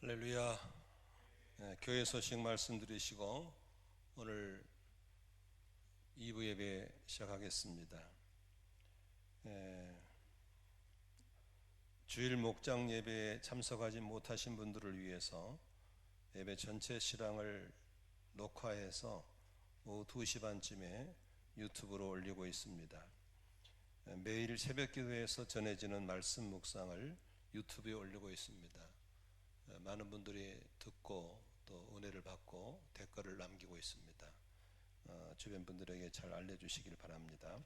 할렐루야. 교회 소식 말씀드리시고 오늘 2부 예배 시작하겠습니다. 주일 목장 예배에 참석하지 못하신 분들을 위해서 예배 전체 실황을 녹화해서 오후 2시 반쯤에 유튜브로 올리고 있습니다. 매일 새벽 기도에서 전해지는 말씀 묵상을 유튜브에 올리고 있습니다. 많은 분들이 듣고 또 은혜를 받고 댓글을 남기고 있습니다. 주변 분들에게 잘 알려주시길 바랍니다.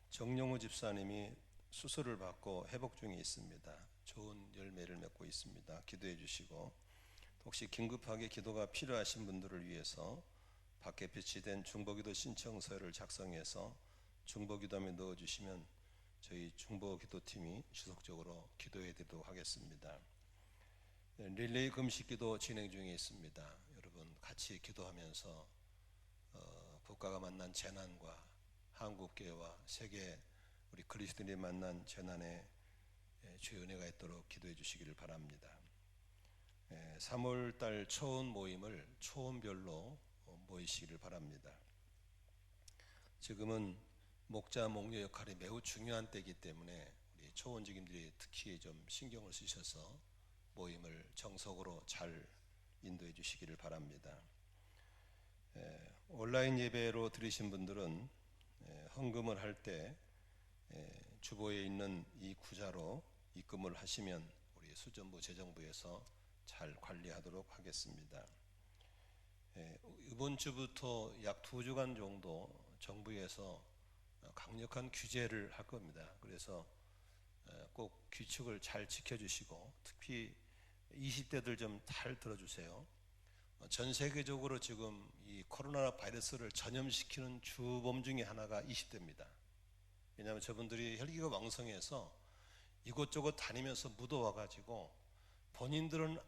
정용우 집사님이 수술을 받고 회복 중에 있습니다. 좋은 열매를 맺고 있습니다. 기도해 주시고, 혹시 긴급하게 기도가 필요하신 분들을 위해서 밖에 배치된 중보기도 신청서를 작성해서 중보기도함에 넣어주시면 저희 중보기도팀이 지속적으로 기도해 드리도록 하겠습니다. 릴레이 금식기도 진행 중에 있습니다. 여러분 같이 기도하면서 국가가 만난 재난과 한국교회와 세계 우리 그리스도인이 만난 재난에 주의 은혜가 있도록 기도해 주시기를 바랍니다. 3월달 초원 모임을 초원별로 모이시기를 바랍니다. 지금은 목자 목녀 역할이 매우 중요한 때이기 때문에 우리 초원직임들이 특히 좀 신경을 쓰셔서 모임을 정석으로 잘 인도해 주시기를 바랍니다. 온라인 예배로 들으신 분들은 헌금을 할 때 주보에 있는 이 구자로 입금을 하시면 우리 수전부 재정부에서 잘 관리하도록 하겠습니다. 이번 주부터 약 2주간 정도 정부에서 강력한 규제를 할 겁니다. 그래서 꼭 규칙을 잘 지켜주시고, 특히 20대들 좀 잘 들어주세요. 전 세계적으로 지금 이 코로나 바이러스를 전염시키는 주범 중에 하나가 20대입니다. 왜냐하면 저분들이 혈기가 왕성해서 이곳저곳 다니면서 묻어와가지고 본인들은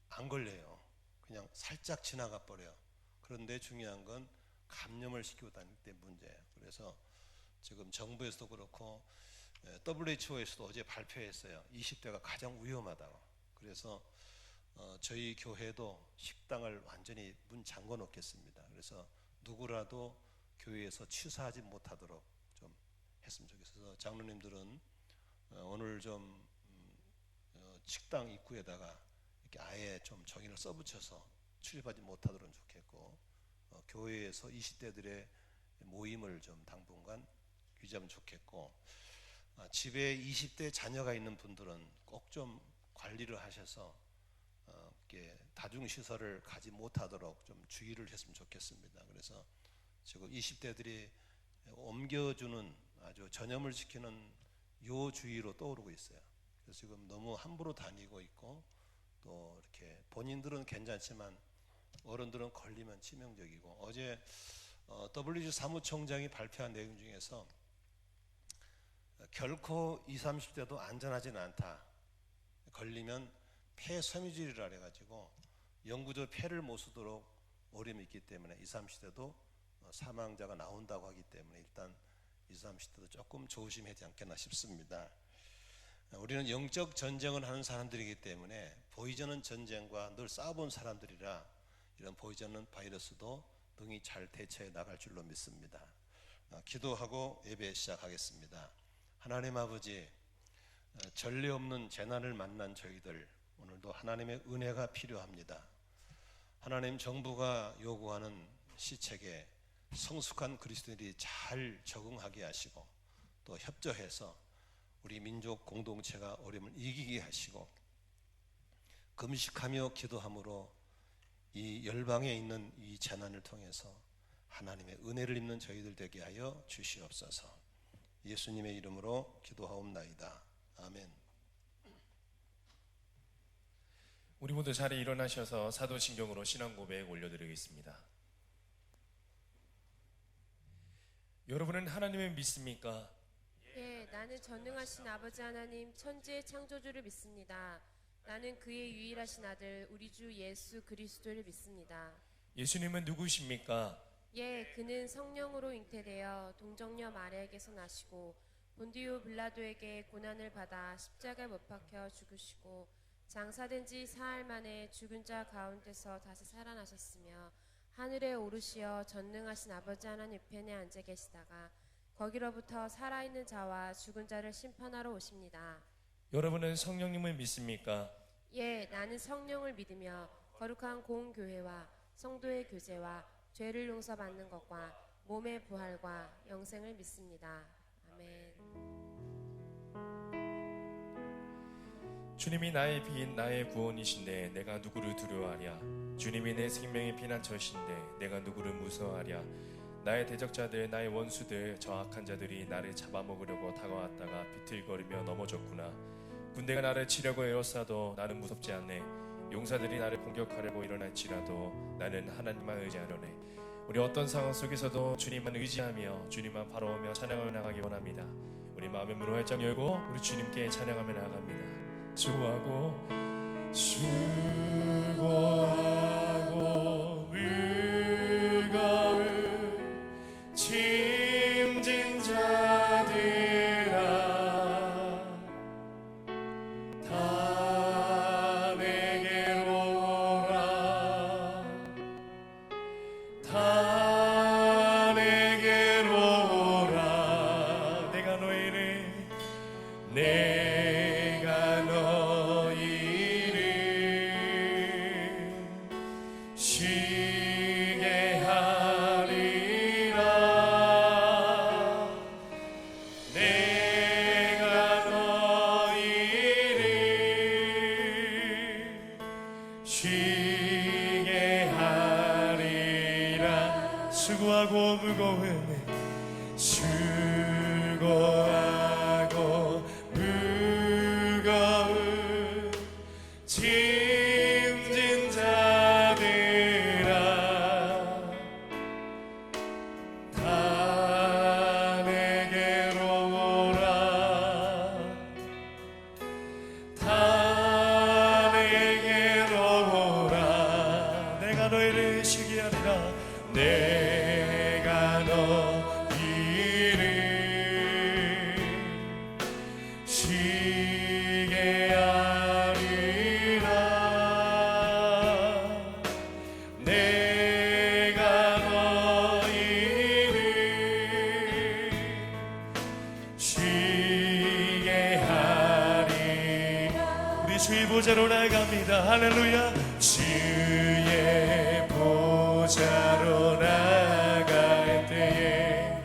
안 걸려요. 그냥 살짝 지나가 버려요. 그런데 중요한 건 감염을 시키고 다닐 때 문제예요. 그래서 지금 정부에서도 그렇고 WHO에서도 어제 발표했어요. 20대가 가장 위험하다고. 그래서 저희 교회도 식당을 완전히 문 잠궈 놓겠습니다. 그래서 누구라도 교회에서 취사하지 못하도록 좀 했으면 좋겠어서, 장로님들은 오늘 좀 식당 입구에다가 이렇게 아예 좀 종이를 써붙여서 출입하지 못하도록 좋겠고, 교회에서 20대들의 모임을 좀 당분간 규제하면 좋겠고, 집에 20대 자녀가 있는 분들은 꼭 좀 관리를 하셔서 다중시설을 가지 못하도록 좀 주의를 했으면 좋겠습니다. 그래서 지금 20대들이 옮겨주는 아주 전염을 시키는 요 주의로 떠오르고 있어요. 그래서 지금 너무 함부로 다니고 있고, 또 이렇게 본인들은 괜찮지만 어른들은 걸리면 치명적이고, 어제 WHO 사무총장이 발표한 내용 중에서 결코 20, 30대도 안전하지는 않다. 걸리면 폐섬유질이라 해가지고 영구적 폐를 못 쓰도록 어려움이 있기 때문에 20, 30대도 사망자가 나온다고 하기 때문에 일단 20, 30대도 조금 조심해야 되지 않겠나 싶습니다. 우리는 영적 전쟁을 하는 사람들이기 때문에 보이지 않는 전쟁과 늘 싸워본 사람들이라 이런 보이지 않는 바이러스도 능히 잘 대처해 나갈 줄로 믿습니다. 기도하고 예배 시작하겠습니다. 하나님 아버지, 전례 없는 재난을 만난 저희들, 오늘도 하나님의 은혜가 필요합니다. 하나님, 정부가 요구하는 시책에 성숙한 그리스도인들이 잘 적응하게 하시고, 또 협조해서 우리 민족 공동체가 어려움을 이기게 하시고, 금식하며 기도함으로 이 열방에 있는 이 재난을 통해서 하나님의 은혜를 입는 저희들 되게 하여 주시옵소서. 예수님의 이름으로 기도하옵나이다. 아멘. 우리 모두 자리에 일어나셔서 사도신경으로 신앙 고백 올려드리겠습니다. 여러분은 하나님을 믿습니까? 예, 나는 전능하신 아버지 하나님 천지의 창조주를 믿습니다. 나는 그의 유일하신 아들 우리 주 예수 그리스도를 믿습니다. 예수님은 누구십니까? 예, 그는 성령으로 잉태되어 동정녀 마리아에게서 나시고 본디오 빌라도에게 고난을 받아 십자가에 못 박혀 죽으시고 장사된 지 사흘 만에 죽은 자 가운데서 다시 살아나셨으며 하늘에 오르시어 전능하신 아버지 하나님 우편에 앉아 계시다가 거기로부터 살아있는 자와 죽은 자를 심판하러 오십니다. 여러분은 성령님을 믿습니까? 예, 나는 성령을 믿으며 거룩한 공교회와 성도의 교제와 죄를 용서받는 것과 몸의 부활과 영생을 믿습니다. 아멘. 주님이 나의 빛 나의 구원이신데 내가 누구를 두려워하랴. 주님이 내 생명의 피난처신데 내가 누구를 무서워하랴. 나의 대적자들 나의 원수들 저 악한 자들이 나를 잡아먹으려고 다가왔다가 비틀거리며 넘어졌구나. 군대가 나를 치려고 에워싸도 나는 무섭지 않네. 용사들이 나를 공격하려고 일어날지라도 나는 하나님만 의지하려네. 우리 어떤 상황 속에서도 주님만 의지하며 주님만 바라보며 찬양하며 나가기 원합니다. 우리 마음의 문을 활짝 열고 우리 주님께 찬양하며 나갑니다. 수고하고 무거운 짐진 자들아 다 내게로 오라. 다 내게로 오라. 내가 너희를 쉬게 하리라. 내가 너희를 쉬게 하리라. 수고하고 무거운 짐진 자들아 다 내게로 오라. 다 내게로 오라. 내가 너희를 쉬게 하리라. 내가 너희를 쉬게 하리라. 내가 너희를 쉬게 하리라. 우리 주의 보좌로 나아갑니다. 할렐루야. 주의 보좌로 나갈 때에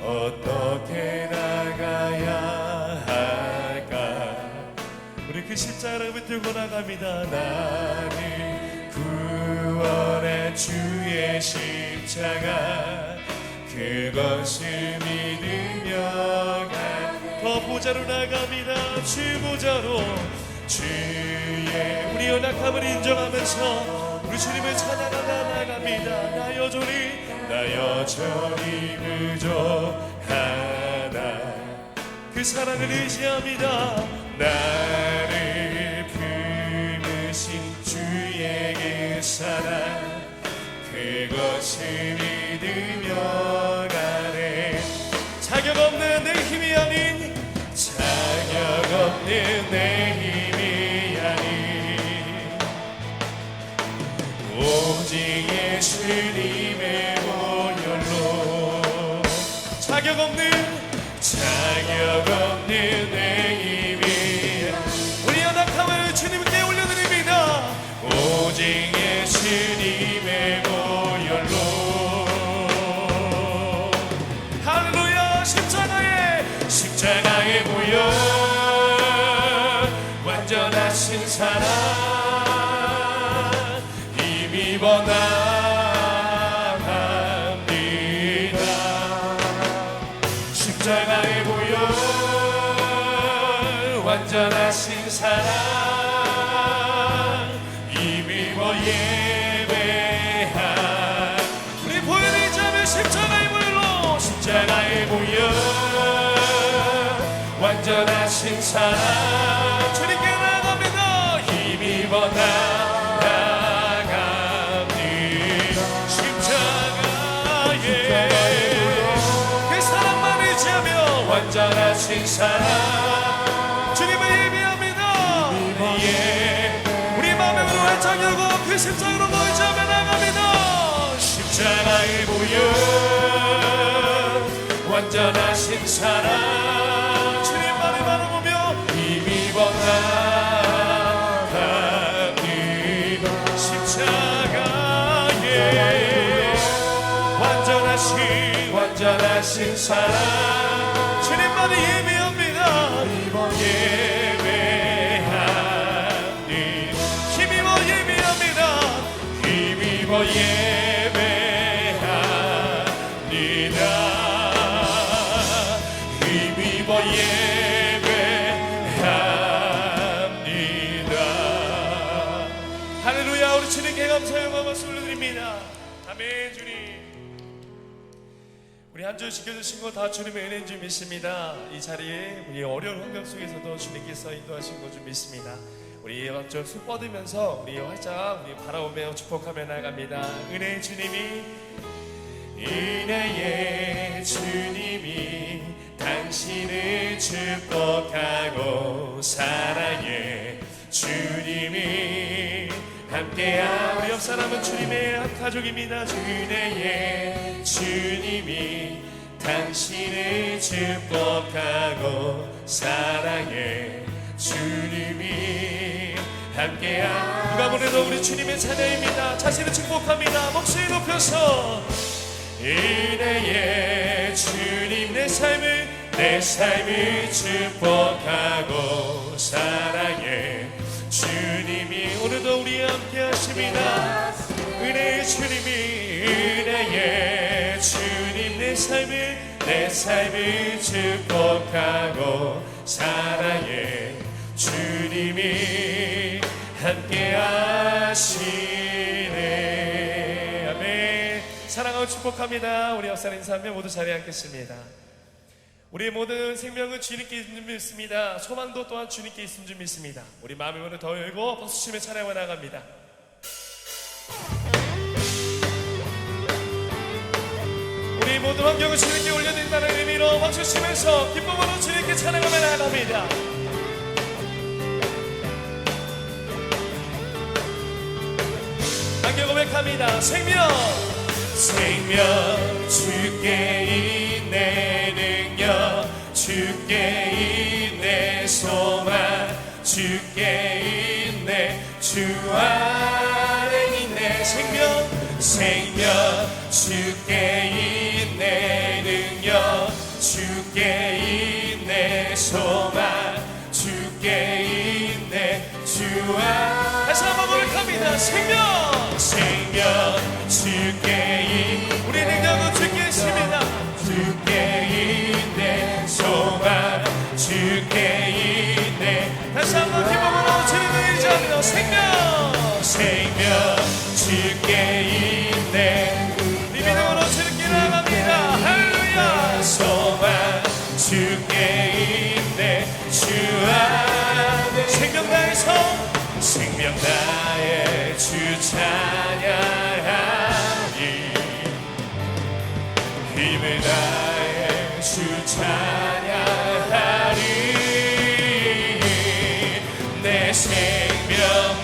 어떻게 나가야 할까? 우리 그 십자가를 붙들고 나갑니다. 나를 구원한 주의 십자가 그것을 믿으며 더 보좌로 나갑니다. 주 보좌로 주의 우리 연약함을 인정하면서 우리 주님을 찬양하며 나갑니다. 나 여전히 부족하다. 그 사랑을 의지합니다. 나를 품으신 주의 그 사랑 그것을 믿으며 가네. 자격 없는 내 힘이 아닌 자격 없는 내 힘이 아닌 오직 예수님의 보혈로 자격 없는 내 힘이 우리 연약함을 주님께 올려드립니다. 오직 예수님의 보혈로 할렐루야. 십자가의 보혈 완전하신 사랑 힘입어 나갑니다. 십자가의 보혈 완전하신 사랑 힘입어 예배한 우리 보혈을 잡은 십자가의 보혈로 십자가의 보혈 완전하신 사랑 주님께 나갑니다. 힘입어 나갑니다. 십자가의 그 사랑만 의지하며 완전하신 완전하신 사랑 주님을 예비합니다. 예. 우리 마음의 문을 활짝 열고 그 십자가로 멀지하며 나갑니다. 십자가의 보혈 완전하신 사랑 주님만을 바라보며 힘입어 나갑니다. 십자가의 완전하신 사랑 주님만을 예배합니다. 예배합니다. 힘입어 예배합니다. 힘입어 예배합니다. 힘입어 예배합니다. 할렐루야. 우리 주님께 감사의 말씀 올려드립니다. 아멘. 주님 우리 한 주 지켜주신 거 다 주님의 은혜인 줄 믿습니다. 이 자리에 우리 어려운 환경 속에서도 주님께서 인도하신 거 줄 믿습니다. 우리 좀 손 뻗으면서 우리 활짝 우리 바라보며 축복하며 나갑니다. 은혜의 주님이 당신을 축복하고 사랑해 주님이 함께한 우리 옆 사람은 주님의 가족입니다. 은혜의 주님이 당신을 축복하고 사랑해 주님이 함께한 누가 보내도 우리 주님의 자녀입니다. 자신을 축복합니다. 목소리 높여서 은혜의 주님 내 삶을 축복하고 사랑해 주님이 오늘도 우리 함께 하십니다. 은혜의 주님 내 삶을 축복하고 사랑해 주님이 함께 하시네. 아멘. 사랑하고 축복합니다. 우리 옆사람 인사하며 모두 자리에 앉겠습니다. 우리의 모든 생명은 주님께 있는 줄 믿습니다. 소망도 또한 주님께 있는 줄 믿습니다. 우리 마음의 문을 더 열고 박수치며 찬양해 나갑니다. 우리 모든 환경을 주님께 올려드린다는 의미로 박수치면서 기쁨으로 주님께 찬양하며 나갑니다. 함께 고백합니다. 생명 주께 있네 능력 주께 있네 소망 주께 있네 주 안에 있네 생명 주께 있네 능력 주께 있네 소망 주께 있네 주 안에 다시 한번 고백합니다. 생명 주께 있네 우리 능력은 주께 있습니다. 주께 있네 소망 주께 있네 다시 한번 기쁨으로 주님을 의지하며 생명 주께 있네 우리 믿음으로 주님께 나갑니다. 할렐루야. 소망 주께 있네 주 안에 생명 나의 주 찬양하리 힘을 다해 주 찬양하리 내 생명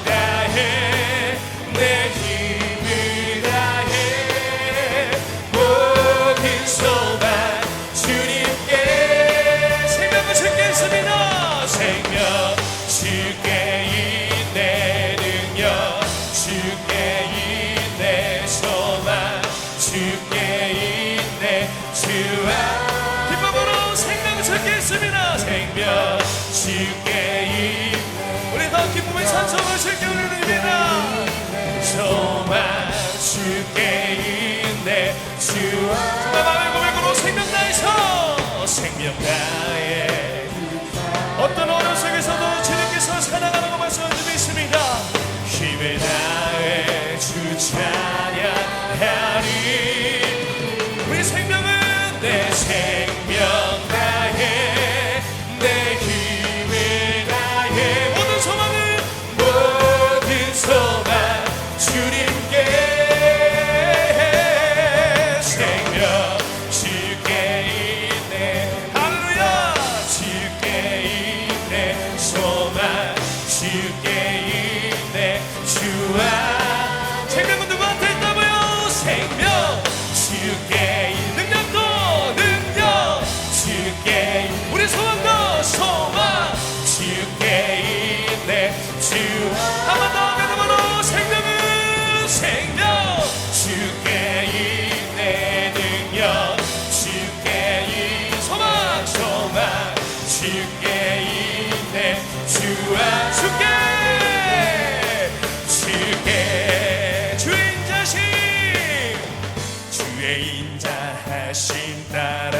다해 내 힘을 다해 모든 소망 주님께 생명을 주께 있습니다. 생명 주께 있네 능력 주께 있네 소망 주께 있네 주와 기쁨으로 생명 주께 있습니다. 생명 주께 있네 우리 더 기쁨의 찬송을 주께 올려드립니다. 소망 주께 있네 주와 정말 마음의 고백으로 생명 다해서 생명 다해 어떤 어려움 속에서도 주님께서 살아가는 것 말씀을 믿습니다. 힘을 다해 주 찬양하리 우리 생명은 내 생명 다해 내 힘을 다해 모든 소망은 주님께 생명 주께 있네 할렐루야 한 번 더 믿음으로 생명은 생명 주께 있네 능력 주께 이 소망 주께 있네 주와 주께 주의 인자심 주의 인자하심 따라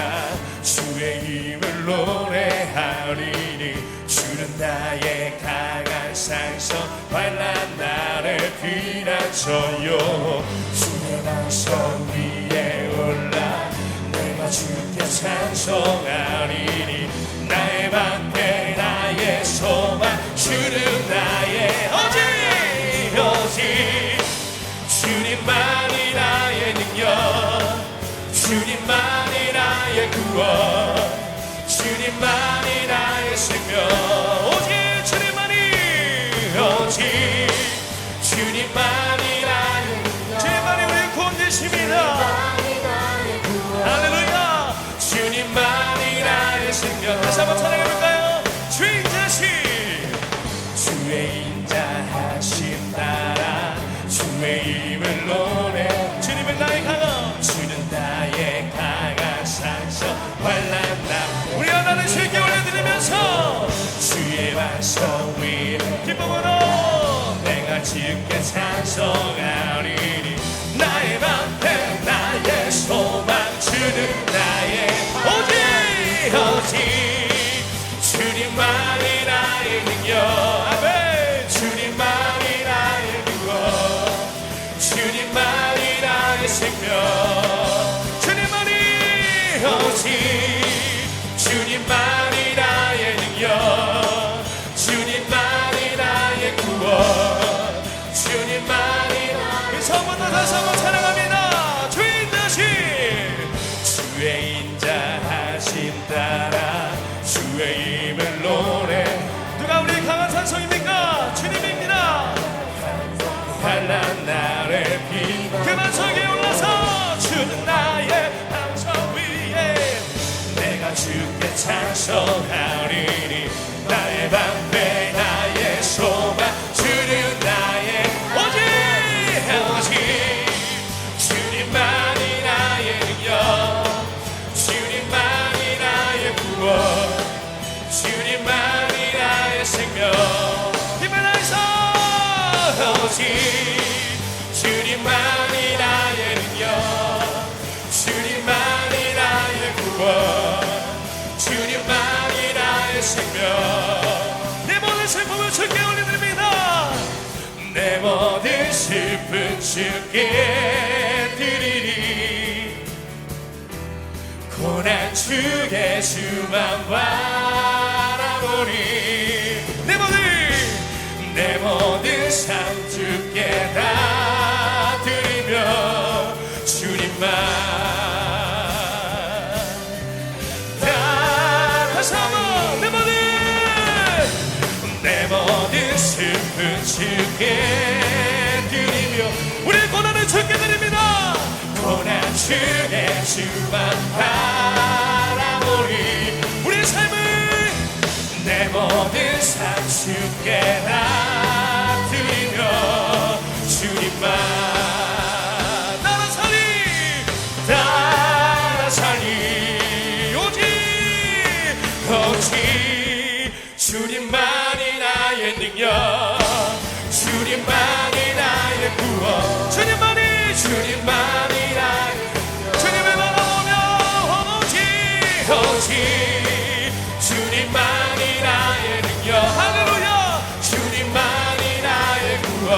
주의 힘을 노래하리니 주는 나의 강한 상성 환난 나를 피난처요 주의 방성 위에 올라 내가 주께 찬송하리니 나의 방패 나의 소망 주는 나의 오직 주님만이 나의 능력 주님만이 나의 구원 주님만이 나의 생명 오직 주님만이 나의 주님만이 우리 구원 되십니다 할렐루야 주님만이 나의 생명 다시 한번 찬양해볼까요 주의 인자하심 주의 인자하심 따라 주의 힘을 노래 주님은 나의 강함 주는 나의 강한 상처 환난 나 우리 하나는 주께 올려드리면서 주의 반성 위 기쁨으로 내가 주께 찬송하리니 나의 방패 나의 소망 주는 나의 오직 주님만이 나의 능력 아멘 주님만이 나의 구원 주님만이 나의 생명 주님만이 오직 주님만이 나의 능력 주님만이 나의 구원 주님만이 나의 성부터 다시 한번 찬양합니다 주의 인자하심 주의 인자하심 따라 주의 힘을 노래 누가 우리 강한 산성입니까 주님입니다 환난 나를 그 반석에 올라서 주는 나의 반석 위에 내가 주께 찬송하리니 나의 방패 나의 소망 주는 나의 오직 주님만이 나의 능력 주님만이 나의 구원 주님만이 나의 생명 힘을 다해서 오직 주님만이 나의 능력 주님만이 나의 구원 주님만이 나의 생명 내 모든 슬픔을 주께 올려드립니다 내 모든 슬픔 주께 드리리 고난 주의 주만 바라보니 내 모든 삶 주께 다 드리며 주님만 다시 한번 내 모든 슬픔 주께 드리며 우리 고난을 주께 드립니다 고난 주의 주만 바라보니 우리 삶을 내 모든 삶 주께 다 드리며 주님만 따라 살리 오직 주님만이 나의 능력 주님만이 나의 구원 주님만이 나의 주님을 바라보며 오직 주님만이 나의 능력 할렐루야 주님만이 나의 구원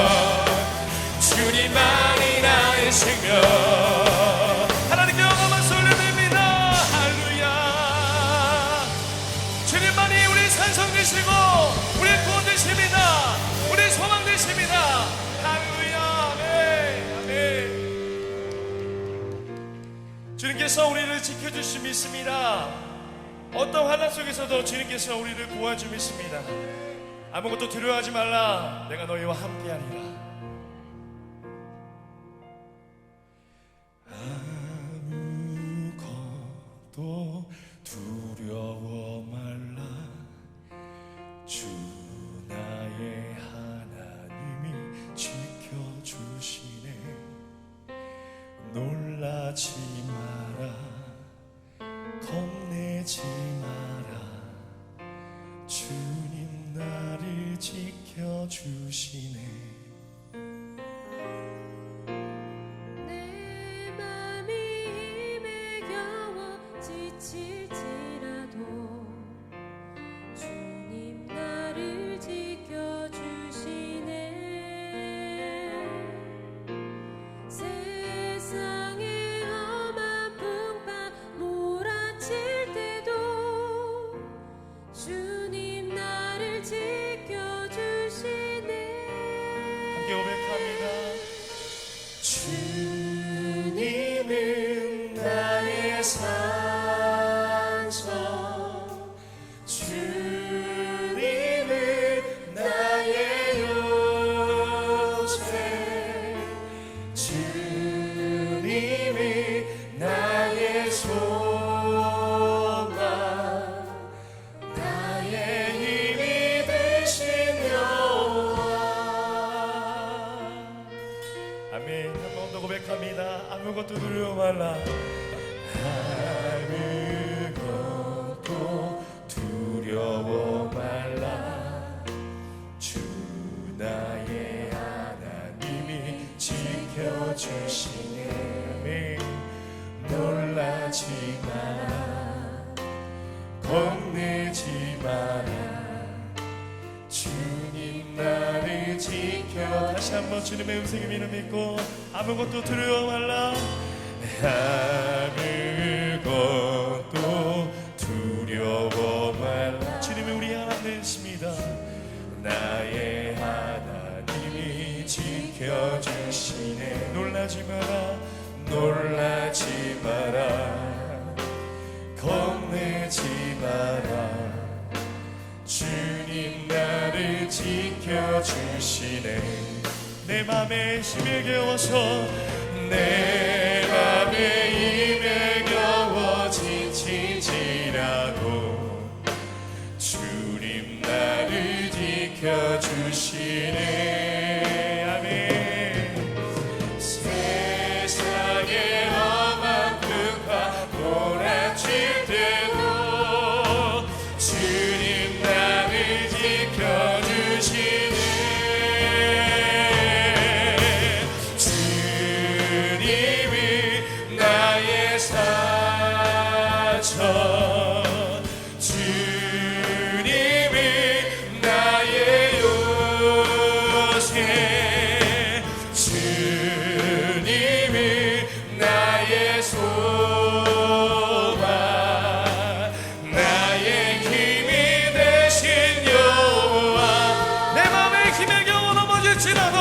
주님만이 나의 생명 하나님께 영광만 쏠려드립니다 할렐루야 주님만이 우리 산성 되시고 우리 구원 되십니다 우리 소망 되십니다 할렐루야 아멘 아멘 주님께서 우리를 지켜주심 믿습니다 어떤 환난 속에서도 주님께서 우리를 구원해 믿습니다 아무것도 두려워하지 말라 내가 너희와 함께하리라 아무것도 두려워 말라 주 나의 지켜주시네. 내 맘이 힘에 겨워 지칠지라도 주님 나를 지켜주시네. 세상의 험한 풍파 몰아칠 때도 주님 나를 지켜주시네. 함께 고백합니다. 주님은 나의 산성, 주님은 나의 요새, 주님은 나의 소망, 나의 힘이 되신 여호와. 아멘. 한 번 더 고백합니다. 아무것도 두려워 말라. 아무것도 두려워 말라. 주 나의 하나님이 지켜주시네. 아멘. 놀라지 마라, 겁내지 마라. 주님 나를 지켜. 다시 한번 주님의 음성을 믿고 아무것도 두려워 말라. 아무것도 두려워 말라. 주님이 우리 하나님이십니다. 나의 하나님이 지켜주시네. 놀라지 마라, 놀라지 마라, 겁내지 마라. 주님 나를 지켜주시네. 내 맘에 힘에 겨워서, 내 맘에 힘에 겨워 지치지라도 주님 나를 지켜주시네. 아멘. 세상의 험한 풍파 몰아칠 때도 주님 나를 지켜주시네. 주님이 나의 사천, 주님이 나의 요새, 주님이 나의 소망, 나의 힘이 되신 여호와. 내 맘에 힘에 겨워 넘어질지라도,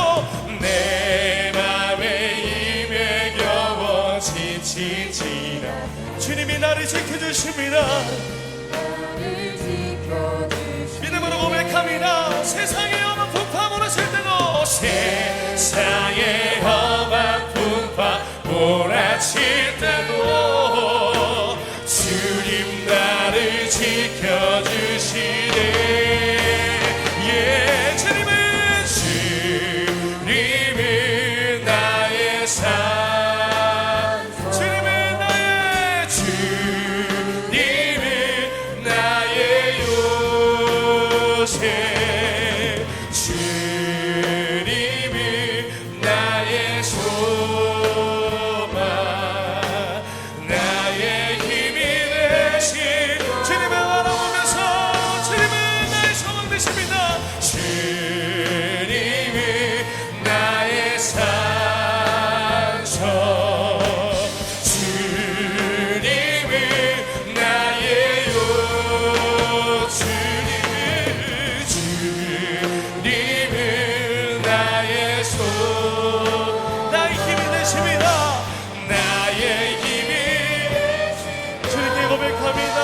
내 맘에 힘에 겨워 지치지라 주님이 나를 지켜주십니다. 믿음으로 고백합니다. 세상의 험한 풍파 몰아칠 때도, 세상의 험한 풍파 몰아칠 때도 주님 나를 지켜주시네. 예, 주님은 나의 산, 주님은 나의, 주님은 나의 요새, 주님은 나의 소망, 나의 힘이 되신. 주님을 바라보면서 주님은 나의 소망 되십니다. 주님이 나의 산성, 주님이 나의 요, 주님은 나의 소, 나의 힘이 되십니다. 나의 힘이. 주님께 고백합니다.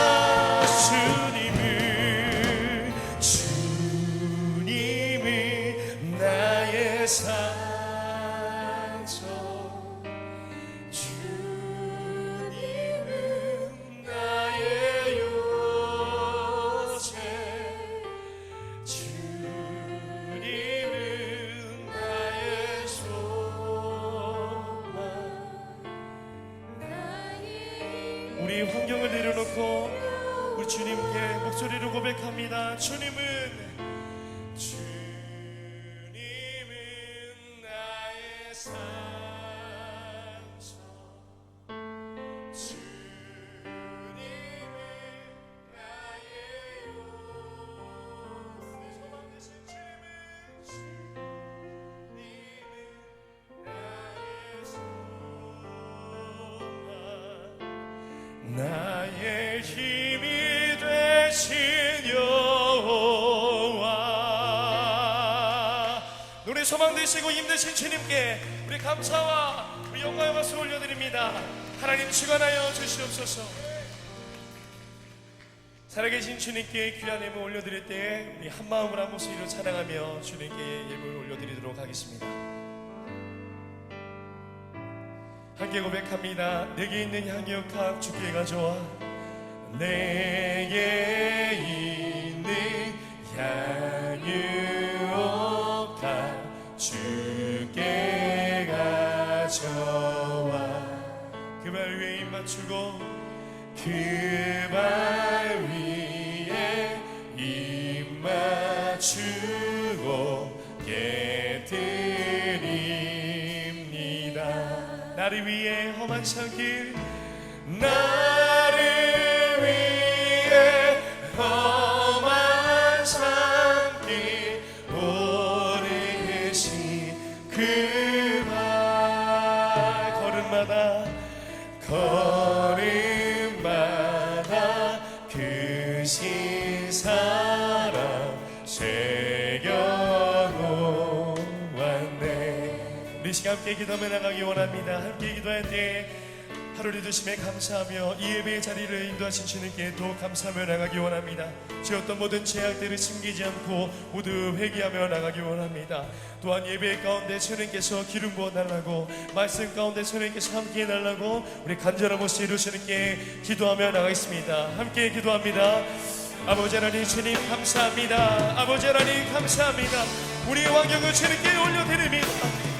주님은 나의 산성, 주님은 나의 요새, 주님은 나의 소망, 우리 환경을 내려놓고 우리 주님께 목소리로 고백합니다. 주님은 산성 주님은 나의 소망 되신 주님은 나의 힘이 되신 여호와. 우리 소망 되시고 힘드신 주님께 우리 감사와 우리 영광의 박수 올려드립니다. 하나님 주관하여 주시옵소서. 살아계신 주님께 귀한 예물 올려드릴 때에 우리 한마음으로 한 목소리로 찬양하며 주님께 예물 올려드리도록 하겠습니다. 함께 고백합니다. 내게 있는 향유값 주께 가져와. 내게 있는 향유값 주께 가져와. 그 발 위에 입 맞추고 그 발 위에 입 맞추고 깨뜨립니다. 나를 위해 험한 산길 나를 위해 험한 산길 오르신 그 발 걸음마다 크신 사랑 새겨놓았네. 우리 시간 함께 기도하며 나가기 원합니다. 함께 기도할 때 하루를 두심에 감사하며 이 예배의 자리를 인도하신 주님께 더 감사하며 나가기 원합니다. 지었던 모든 죄악들을 숨기지 않고 모두 회개하며 나가기 원합니다. 또한 예배 가운데 주님께서 기름 부어달라고, 말씀 가운데 주님께서 함께 해달라고 우리 간절한 모습으로 주님께 기도하며 나가겠습니다. 함께 기도합니다. 아버지 하나님 주님 감사합니다. 아버지 하나님 감사합니다. 우리의 환경을 주님께 올려드립니다.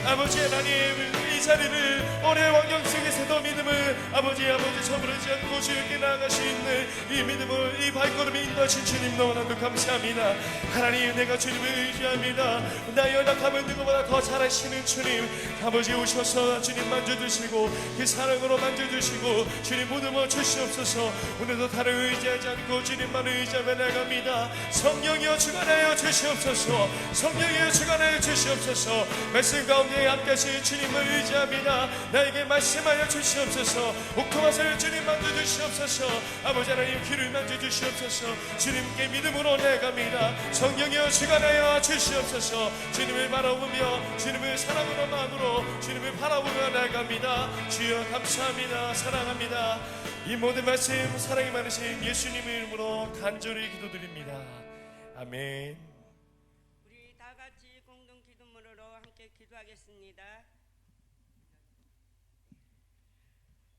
아버지 하나님 이 자리를 어려운 환경 속에서도 믿음을 아버지 저부르지 않고 주님께 나아갈 수 있는 이 믿음을 이 발걸음을 인도하신 주님 너무나도 감사합니다. 하나님 내가 주님을 의지합니다. 나의 연약함을 누구보다 더 잘하시는 주님 아버지 오셔서 주님 만져주시고 그 사랑으로 만져주시고 주님 무덤어 주시옵소서. 오늘도 다른 의지하지 않고 주님만을 의지하며 나갑니다. 성령이여 주관하여 주시옵소서. 성령이여 주관하여 주시옵소서. 말씀 가운데 함께 하신 주님을 의지합니다. 나에게 말씀하여 주시옵소서. 옥토마사를 주님 만져주시옵소서. 아버지 하나님 귀를 만져주시옵소서. 주님께 믿음으로 나갑니다. 성령이여 주관하여 주시옵소서. 주님을 바라보며 주님을 사랑으로 마음으로 주님을 바라보며 나갑니다. 주여 감사합니다. 사랑합니다. 이 모든 말씀 사랑이 많으신 예수님 이름으로 간절히 기도드립니다. 아멘. 우리 다 같이 공동 기도문으로 함께 기도하겠습니다.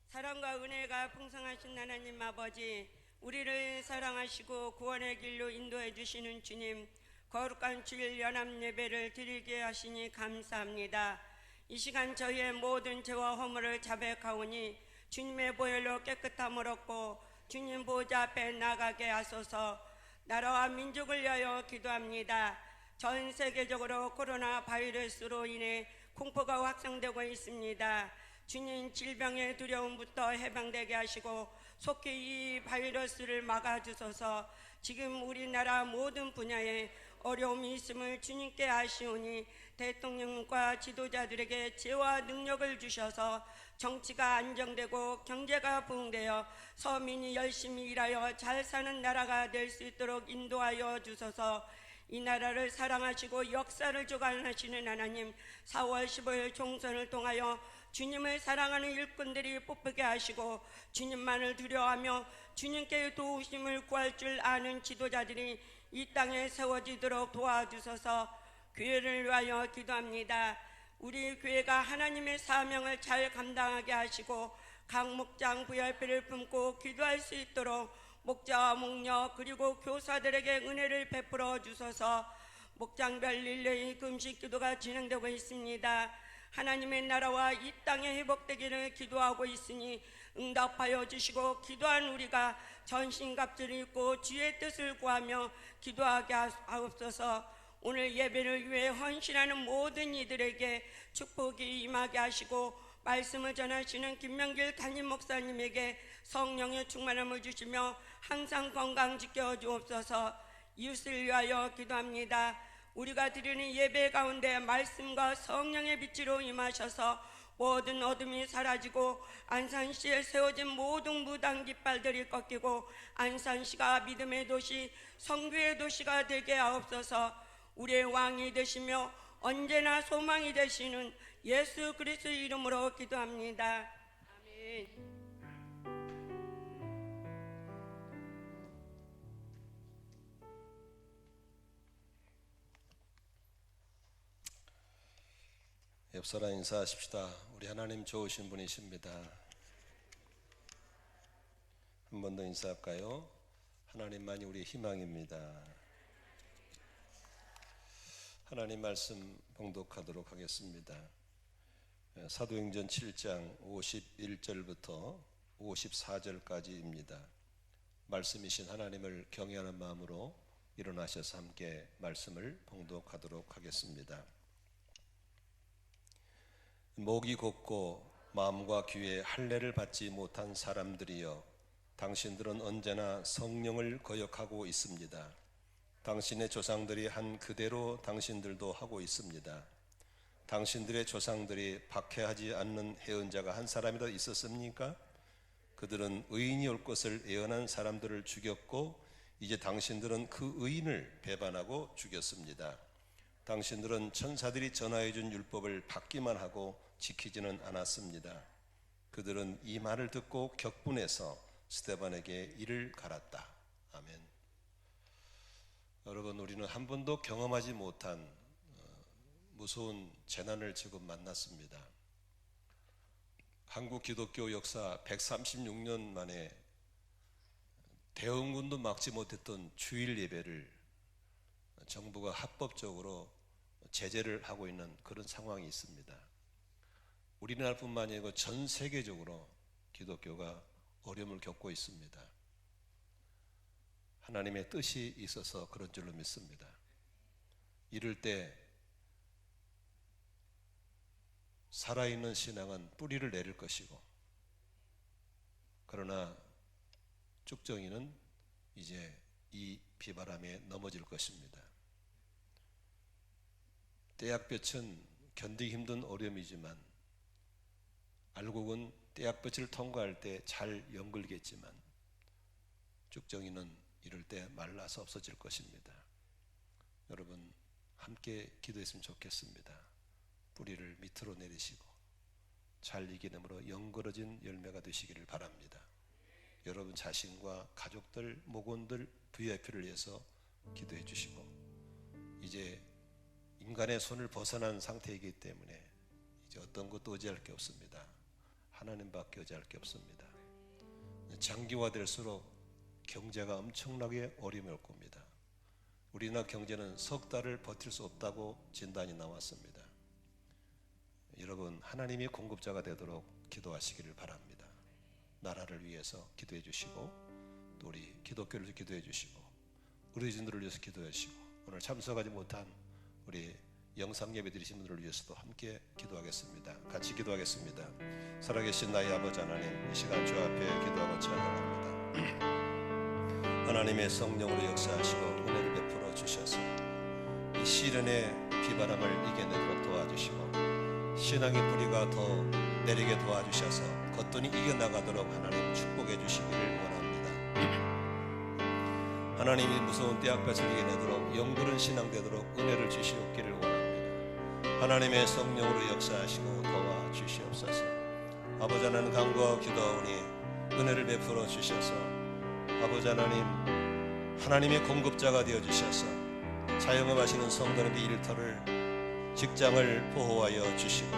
사랑과 은혜가 풍성하신 하나님 아버지, 우리를 사랑하시고 구원의 길로 인도해 주시는 주님, 거룩한 주일 연합 예배를 드리게 하시니 감사합니다. 이 시간 저희의 모든 죄와 허물을 자백하오니 주님의 보혈로 깨끗함을 얻고 주님 보좌 앞에 나가게 하소서. 나라와 민족을 위하여 기도합니다. 전 세계적으로 코로나 바이러스로 인해 공포가 확산되고 있습니다. 주님 질병의 두려움부터 해방되게 하시고 속히 이 바이러스를 막아주소서. 지금 우리나라 모든 분야에 어려움이 있음을 주님께 아시오니 대통령과 지도자들에게 지혜와 능력을 주셔서 정치가 안정되고 경제가 부흥되어 서민이 열심히 일하여 잘 사는 나라가 될 수 있도록 인도하여 주소서. 이 나라를 사랑하시고 역사를 주관하시는 하나님, 4월 15일 총선을 통하여 주님을 사랑하는 일꾼들이 뽑히게 하시고 주님만을 두려워하며 주님께 도우심을 구할 줄 아는 지도자들이 이 땅에 세워지도록 도와주소서. 교회를 위하여 기도합니다. 우리 교회가 하나님의 사명을 잘 감당하게 하시고 각 목장 VIP를 품고 기도할 수 있도록 목자와 목녀 그리고 교사들에게 은혜를 베풀어 주소서. 목장별 릴레이 금식 기도가 진행되고 있습니다. 하나님의 나라와 이 땅에 회복되기를 기도하고 있으니 응답하여 주시고 기도한 우리가 전신갑주를 입고 주의 뜻을 구하며 기도하게 하옵소서. 오늘 예배를 위해 헌신하는 모든 이들에게 축복이 임하게 하시고 말씀을 전하시는 김명길 담임 목사님에게 성령의 충만함을 주시며 항상 건강 지켜 주옵소서. 이웃을 위하여 기도합니다. 우리가 드리는 예배 가운데 말씀과 성령의 빛으로 임하셔서 모든 어둠이 사라지고 안산시에 세워진 모든 무당 깃발들이 꺾이고 안산시가 믿음의 도시, 선교의 도시가 되게 하옵소서. 우리의 왕이 되시며 언제나 소망이 되시는 예수 그리스도 이름으로 기도합니다. 아멘. 옆사람 인사하십시다. 우리 하나님 좋으신 분이십니다. 한 번 더 인사할까요? 하나님만이 우리의 희망입니다. 하나님 말씀 봉독하도록 하겠습니다. 사도행전 7장 51절부터 54절까지입니다. 말씀이신 하나님을 경외하는 마음으로 일어나셔서 함께 말씀을 봉독하도록 하겠습니다. 목이 곧고 마음과 귀에 할례를 받지 못한 사람들이여, 당신들은 언제나 성령을 거역하고 있습니다. 당신의 조상들이 한 그대로 당신들도 하고 있습니다. 당신들의 조상들이 박해하지 않는 해언자가 한 사람이라도 있었습니까? 그들은 의인이 올 것을 예언한 사람들을 죽였고 이제 당신들은 그 의인을 배반하고 죽였습니다. 당신들은 천사들이 전하해 준 율법을 받기만 하고 지키지는 않았습니다. 그들은 이 말을 듣고 격분해서 스데반에게 이를 갈았다. 아멘. 여러분, 우리는 한 번도 경험하지 못한 무서운 재난을 지금 만났습니다. 한국 기독교 역사 136년 만에 대응군도 막지 못했던 주일 예배를 정부가 합법적으로 제재를 하고 있는 그런 상황이 있습니다. 우리나라뿐만 아니고 전 세계적으로 기독교가 어려움을 겪고 있습니다. 하나님의 뜻이 있어서 그런 줄로 믿습니다. 이럴 때 살아있는 신앙은 뿌리를 내릴 것이고, 그러나 쭉정이는 이제 이 비바람에 넘어질 것입니다. 떼약볕은 견디기 힘든 어려움이지만 알곡은 떼약볕을 통과할 때 잘 연글겠지만 쭉정이는 이럴 때 말라서 없어질 것입니다. 여러분, 함께 기도했으면 좋겠습니다. 뿌리를 밑으로 내리시고 잘 이겨내므로 연그러진 열매가 되시기를 바랍니다. 여러분 자신과 가족들, 목원들, VIP를 위해서 기도해 주시고, 이제 인간의 손을 벗어난 상태이기 때문에 이제 어떤 것도 의지할 게 없습니다. 하나님밖에 의지할 게 없습니다. 장기화될수록 경제가 엄청나게 어려움이 올 겁니다. 우리나라 경제는 석 달을 버틸 수 없다고 진단이 나왔습니다. 여러분, 하나님이 공급자가 되도록 기도하시기를 바랍니다. 나라를 위해서 기도해 주시고, 또 우리 기독교를 기도해 주시고, 의료진들을 위해서 기도해 주시고, 오늘 참석하지 못한 우리 영상 예배 드리신 분들을 위해서도 함께 기도하겠습니다. 같이 기도하겠습니다. 살아계신 나의 아버지 하나님, 이 시간 주 앞에 기도하고 찬양합니다. 하나님의 성령으로 역사하시고 은혜를 베풀어 주셔서 이 시련의 비바람을 이겨내도록 도와주시고, 신앙의 뿌리가 더 내리게 도와주셔서 거뜬히 이겨나가도록 하나님 축복해 주시기를 원합니다. 하나님이 무서운 떼약볕을 이겨내도록 영그런 신앙 되도록 은혜를 주시옵기를 원합니다. 하나님의 성령으로 역사하시고 도와주시옵소서. 아버지 하나님, 간구하고 기도하오니 은혜를 베풀어 주셔서 아버지 하나님, 하나님의 공급자가 되어주셔서 자영업하시는 성도님의 일터를, 직장을 보호하여 주시고,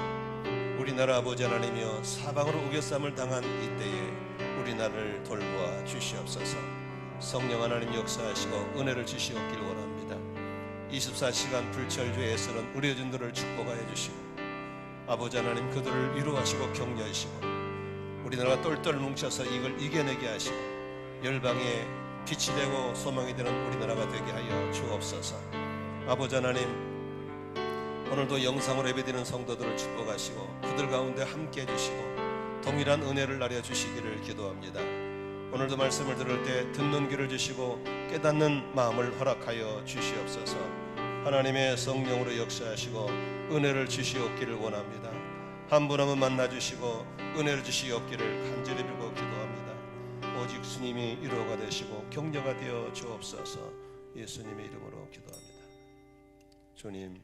우리나라 아버지 하나님이여 사방으로 우겨쌈을 당한 이때에 우리나라를 돌보아 주시옵소서. 성령 하나님 역사하시고 은혜를 주시옵기를 원합니다. 24시간 불철주의 애쓰는 의료진들을 축복하여 주시고, 아버지 하나님 그들을 위로하시고 격려하시고, 우리나라가 똘똘 뭉쳐서 이걸 이겨내게 하시고 열방에 빛이 되고 소망이 되는 우리나라가 되게 하여 주옵소서. 아버지 하나님, 오늘도 영상으로 예배드리는 성도들을 축복하시고 그들 가운데 함께 해주시고 동일한 은혜를 나려 주시기를 기도합니다. 오늘도 말씀을 들을 때 듣는 귀를 주시고 깨닫는 마음을 허락하여 주시옵소서. 하나님의 성령으로 역사하시고 은혜를 주시옵기를 원합니다. 한 분 한 분 만나주시고 은혜를 주시옵기를 간절히 빌고 기도합니다. 오직 주님이 위로가 되시고 격려가 되어 주옵소서. 예수님의 이름으로 기도합니다. 주님,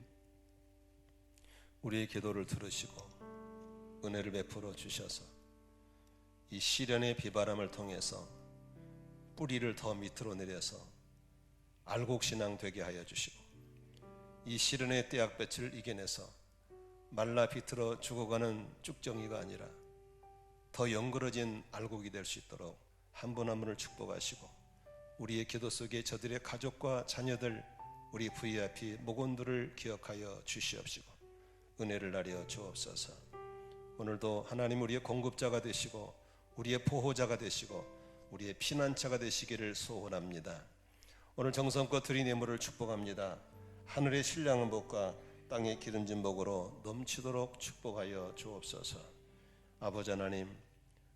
우리의 기도를 들으시고 은혜를 베풀어 주셔서 이 시련의 비바람을 통해서 뿌리를 더 밑으로 내려서 알곡신앙 되게 하여 주시고 이 시련의 떼약볕을 이겨내서 말라 비틀어 죽어가는 쭉정이가 아니라 더 연그러진 알곡이 될 수 있도록 한 분 한 분을 축복하시고 우리의 기도 속에 저들의 가족과 자녀들, 우리 VIP 목원들을 기억하여 주시옵시고 은혜를 나려 주옵소서. 오늘도 하나님 우리의 공급자가 되시고 우리의 보호자가 되시고 우리의 피난처가 되시기를 소원합니다. 오늘 정성껏 드린 예물을 축복합니다. 하늘의 신령한 복과 땅의 기름진 복으로 넘치도록 축복하여 주옵소서. 아버지 하나님,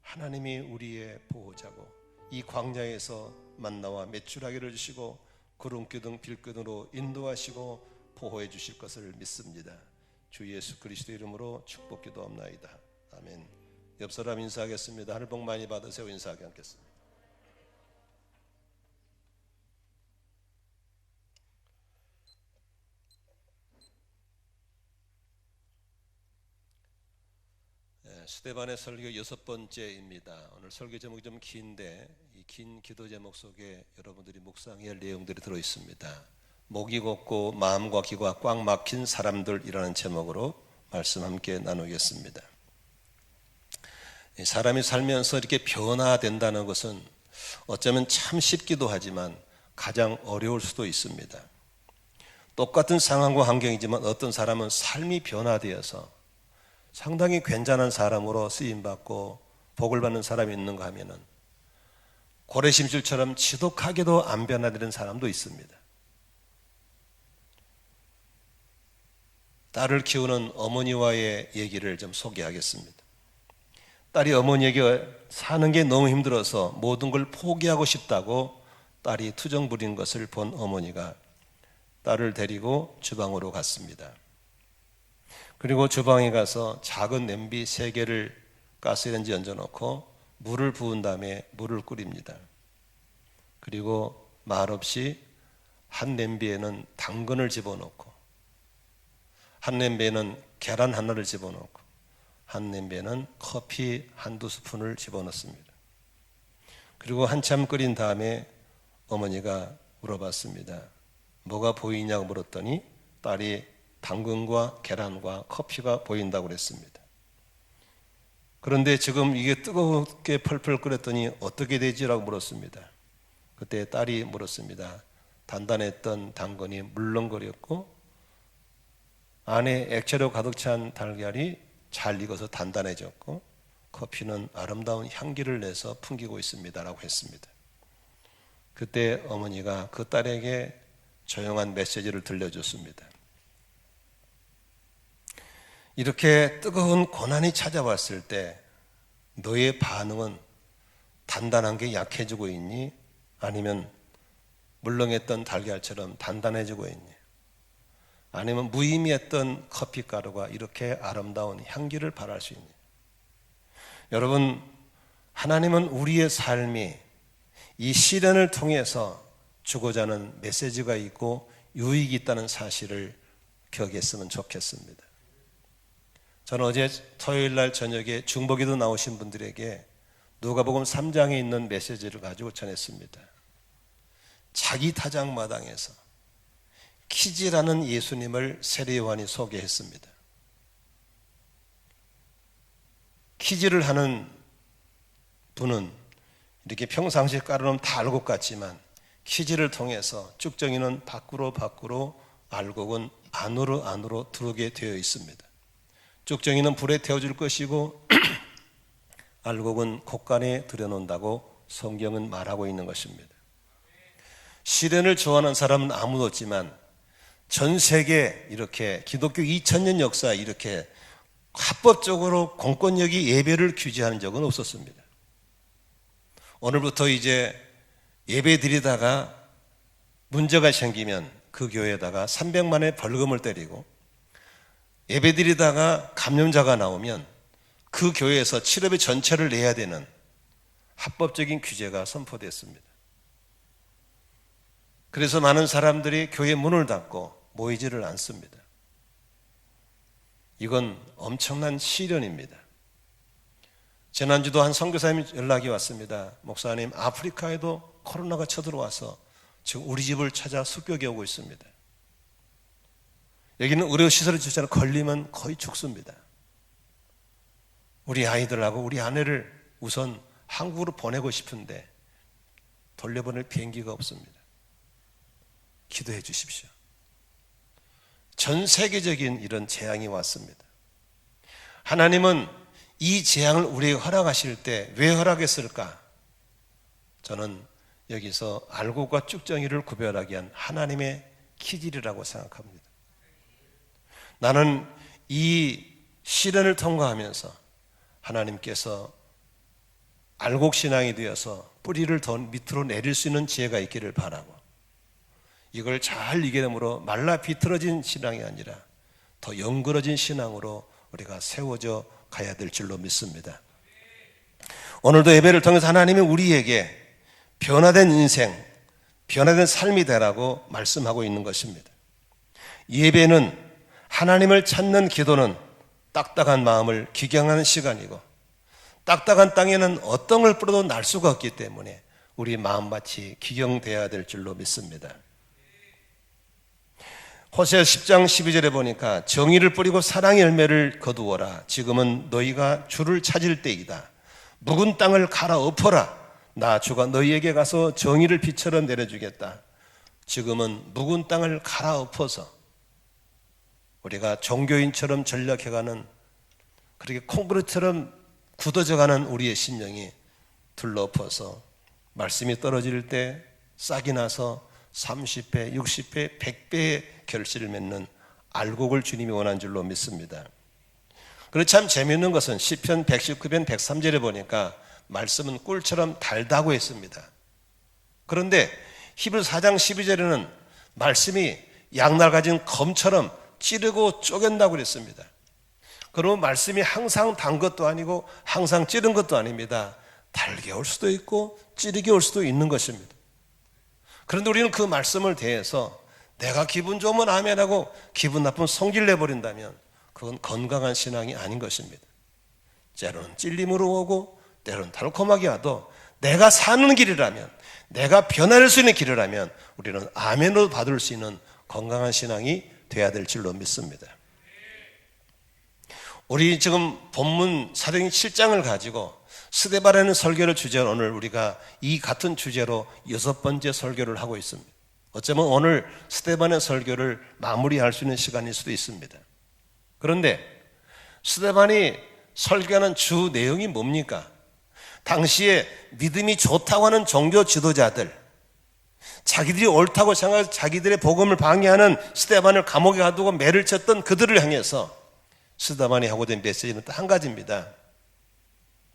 하나님이 우리의 보호자고 이 광야에서 만나와 메추라기를 주시고 구름기둥 빌기둥으로 인도하시고 보호해 주실 것을 믿습니다. 주 예수 그리스도 이름으로 축복 기도합나이다. 아멘. 옆 사람 인사하겠습니다. 하늘 복 많이 받으세요. 인사하게 하겠습니다. 스데반의 설교 6번째입니다. 오늘 설교 제목이 좀 긴데 이 긴 기도 제목 속에 여러분들이 묵상해야 할 내용들이 들어있습니다. 목이 곱고 마음과 귀가 꽉 막힌 사람들이라는 제목으로 말씀 함께 나누겠습니다. 사람이 살면서 이렇게 변화된다는 것은 어쩌면 참 쉽기도 하지만 가장 어려울 수도 있습니다. 똑같은 상황과 환경이지만 어떤 사람은 삶이 변화되어서 상당히 괜찮은 사람으로 쓰임받고 복을 받는 사람이 있는가 하면은 고래심줄처럼 지독하게도 안 변화되는 사람도 있습니다. 딸을 키우는 어머니와의 얘기를 좀 소개하겠습니다. 딸이 어머니에게 사는 게 너무 힘들어서 모든 걸 포기하고 싶다고 딸이 투정 부린 것을 본 어머니가 딸을 데리고 주방으로 갔습니다. 그리고 주방에 가서 작은 냄비 3개를 가스레인지에 얹어놓고 물을 부은 다음에 물을 끓입니다. 그리고 말없이 한 냄비에는 당근을 집어넣고 한 냄비에는 계란 하나를 집어넣고 한 냄비에는 커피 1-2스푼을 집어넣습니다. 그리고 한참 끓인 다음에 어머니가 물어봤습니다. 뭐가 보이냐고 물었더니 딸이 당근과 계란과 커피가 보인다고 그랬습니다. 그런데 지금 이게 뜨겁게 펄펄 끓였더니 어떻게 되지라고 물었습니다. 그때 딸이 물었습니다. 단단했던 당근이 물렁거렸고 안에 액체로 가득 찬 달걀이 잘 익어서 단단해졌고 커피는 아름다운 향기를 내서 풍기고 있습니다라고 했습니다. 그때 어머니가 그 딸에게 조용한 메시지를 들려줬습니다. 이렇게 뜨거운 고난이 찾아왔을 때 너의 반응은 단단한 게 약해지고 있니? 아니면 물렁했던 달걀처럼 단단해지고 있니? 아니면 무의미했던 커피가루가 이렇게 아름다운 향기를 발할 수 있니? 여러분, 하나님은 우리의 삶이 이 시련을 통해서 주고자 하는 메시지가 있고 유익이 있다는 사실을 기억했으면 좋겠습니다. 저는 어제 토요일 날 저녁에 중보기도 나오신 분들에게 누가복음 3장에 있는 메시지를 가지고 전했습니다. 자기 타작마당에서 키지라는 예수님을 세례요한이 소개했습니다. 키지를 하는 분은 이렇게 평상시에 깔아놓으면 다 알곡 같지만 키지를 통해서 쭉정이는 밖으로 알곡은 안으로 들어오게 되어 있습니다. 쭉정이는 불에 태워줄 것이고 알곡은 곳간에 들여놓는다고 성경은 말하고 있는 것입니다. 시련을 좋아하는 사람은 아무도 없지만 전 세계 이렇게 기독교 2000년 역사에 이렇게 합법적으로 공권력이 예배를 규제하는 적은 없었습니다. 오늘부터 이제 예배 드리다가 문제가 생기면 그 교회에다가 300만의 벌금을 때리고, 예배 드리다가 감염자가 나오면 그 교회에서 치료비 전체를 내야 되는 합법적인 규제가 선포됐습니다. 그래서 많은 사람들이 교회 문을 닫고 모이지를 않습니다. 이건 엄청난 시련입니다. 지난주도 한 선교사님 연락이 왔습니다. 목사님, 아프리카에도 코로나가 쳐들어와서 지금 우리 집을 찾아 습격이 오고 있습니다. 여기는 의료시설을 주잖아요. 걸리면 거의 죽습니다. 우리 아이들하고 우리 아내를 우선 한국으로 보내고 싶은데 돌려보낼 비행기가 없습니다. 기도해 주십시오. 전 세계적인 이런 재앙이 왔습니다. 하나님은 이 재앙을 우리에게 허락하실 때 왜 허락했을까? 저는 여기서 알곡과 쭉정이를 구별하기 위한 하나님의 기질이라고 생각합니다. 나는 이 시련을 통과하면서 하나님께서 알곡신앙이 되어서 뿌리를 더 밑으로 내릴 수 있는 지혜가 있기를 바라고, 이걸 잘 이겨내므로 말라 비틀어진 신앙이 아니라 더 영그러진 신앙으로 우리가 세워져 가야 될 줄로 믿습니다. 오늘도 예배를 통해서 하나님이 우리에게 변화된 인생, 변화된 삶이 되라고 말씀하고 있는 것입니다. 예배는, 하나님을 찾는 기도는 딱딱한 마음을 기경하는 시간이고, 딱딱한 땅에는 어떤 걸 뿌려도 날 수가 없기 때문에 우리 마음밭이 기경되어야 될 줄로 믿습니다. 호세아 10장 12절에 보니까 정의를 뿌리고 사랑의 열매를 거두어라. 지금은 너희가 주를 찾을 때이다. 묵은 땅을 갈아엎어라. 나 주가 너희에게 가서 정의를 비처럼 내려주겠다. 지금은 묵은 땅을 갈아엎어서 우리가 종교인처럼 전략해가는, 그렇게 콘크리트처럼 굳어져가는 우리의 심령이 둘러엎어서 말씀이 떨어질 때 싹이 나서 30배, 60배, 100배의 결실을 맺는 알곡을 주님이 원한 줄로 믿습니다. 그리고 참 재미있는 것은 시편 119편 103절에 보니까 말씀은 꿀처럼 달다고 했습니다. 그런데 히브리서 4장 12절에는 말씀이 양날 가진 검처럼 찌르고 쪼갠다고 그랬습니다. 그러면 말씀이 항상 단 것도 아니고 항상 찌른 것도 아닙니다. 달게 올 수도 있고 찌르게 올 수도 있는 것입니다. 그런데 우리는 그 말씀을 대해서 내가 기분 좋으면 아멘하고 기분 나쁘면 성질 내버린다면 그건 건강한 신앙이 아닌 것입니다. 때로는 찔림으로 오고 때로는 달콤하게 와도 내가 사는 길이라면, 내가 변화할 수 있는 길이라면 우리는 아멘으로 받을 수 있는 건강한 신앙이 돼야 될 줄로 믿습니다. 우리 지금 본문 사도행전 7장을 가지고 스데반이라는 설교를 주제로 오늘 우리가 이 같은 주제로 6번째 설교를 하고 있습니다. 어쩌면 오늘 스데반의 설교를 마무리할 수 있는 시간일 수도 있습니다. 그런데 스데반이 설교하는 주 내용이 뭡니까? 당시에 믿음이 좋다고 하는 종교 지도자들, 자기들이 옳다고 생각해서 자기들의 복음을 방해하는 스데반을 감옥에 가두고 매를 쳤던 그들을 향해서 스데반이 하고 된 메시지는 딱 한 가지입니다.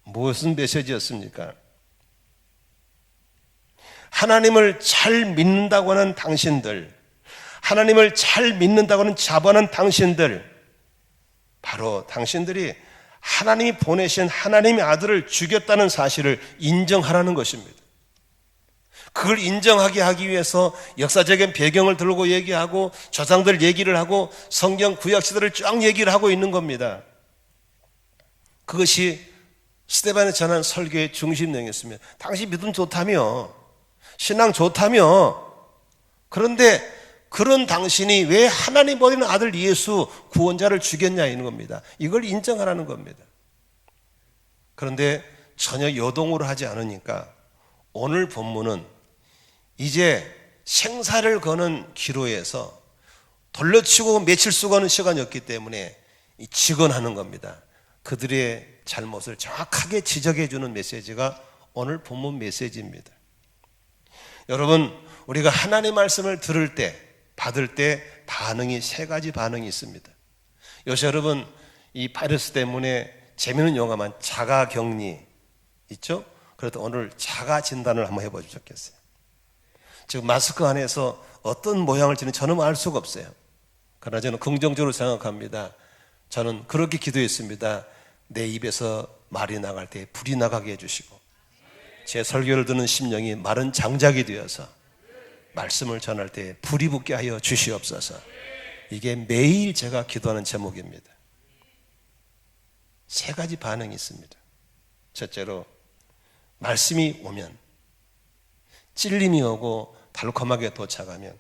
무슨 메시지였습니까? 하나님을 잘 믿는다고 하는 당신들, 하나님을 잘 믿는다고 하는 자부하는 당신들, 바로 당신들이 하나님이 보내신 하나님의 아들을 죽였다는 사실을 인정하라는 것입니다. 그걸 인정하게 하기 위해서 역사적인 배경을 들고 얘기하고 조상들 얘기를 하고 성경 구약 시대를 쫙 얘기를 하고 있는 겁니다. 그것이 스데반이 전한 설교의 중심 내용이었습니다. 당신 믿음 좋다며, 신앙 좋다며, 그런데 그런 당신이 왜 하나님 보내는 아들 예수 구원자를 죽였냐 이런 겁니다. 이걸 인정하라는 겁니다. 그런데 전혀 요동으로 하지 않으니까 오늘 본문은 이제 생사를 거는 기로에서 돌려치고 며칠 쓰고는 시간이 없기 때문에 직언하는 겁니다. 그들의 잘못을 정확하게 지적해 주는 메시지가 오늘 본문 메시지입니다. 여러분, 우리가 하나님 말씀을 들을 때, 받을 때 반응이 세 가지 반응이 있습니다. 요새 여러분 이 바이러스 때문에 재미있는 용어만 자가격리 있죠? 그래도 오늘 자가진단을 한번 해보시면 좋겠어요. 지금 마스크 안에서 어떤 모양을 지는 저는 알 수가 없어요. 그러나 저는 긍정적으로 생각합니다. 저는 그렇게 기도했습니다. 내 입에서 말이 나갈 때 불이 나가게 해주시고 제 설교를 듣는 심령이 마른 장작이 되어서 말씀을 전할 때 불이 붙게 하여 주시옵소서. 이게 매일 제가 기도하는 제목입니다. 세 가지 반응이 있습니다. 첫째로 말씀이 오면, 찔림이 오고 달콤하게 도착하면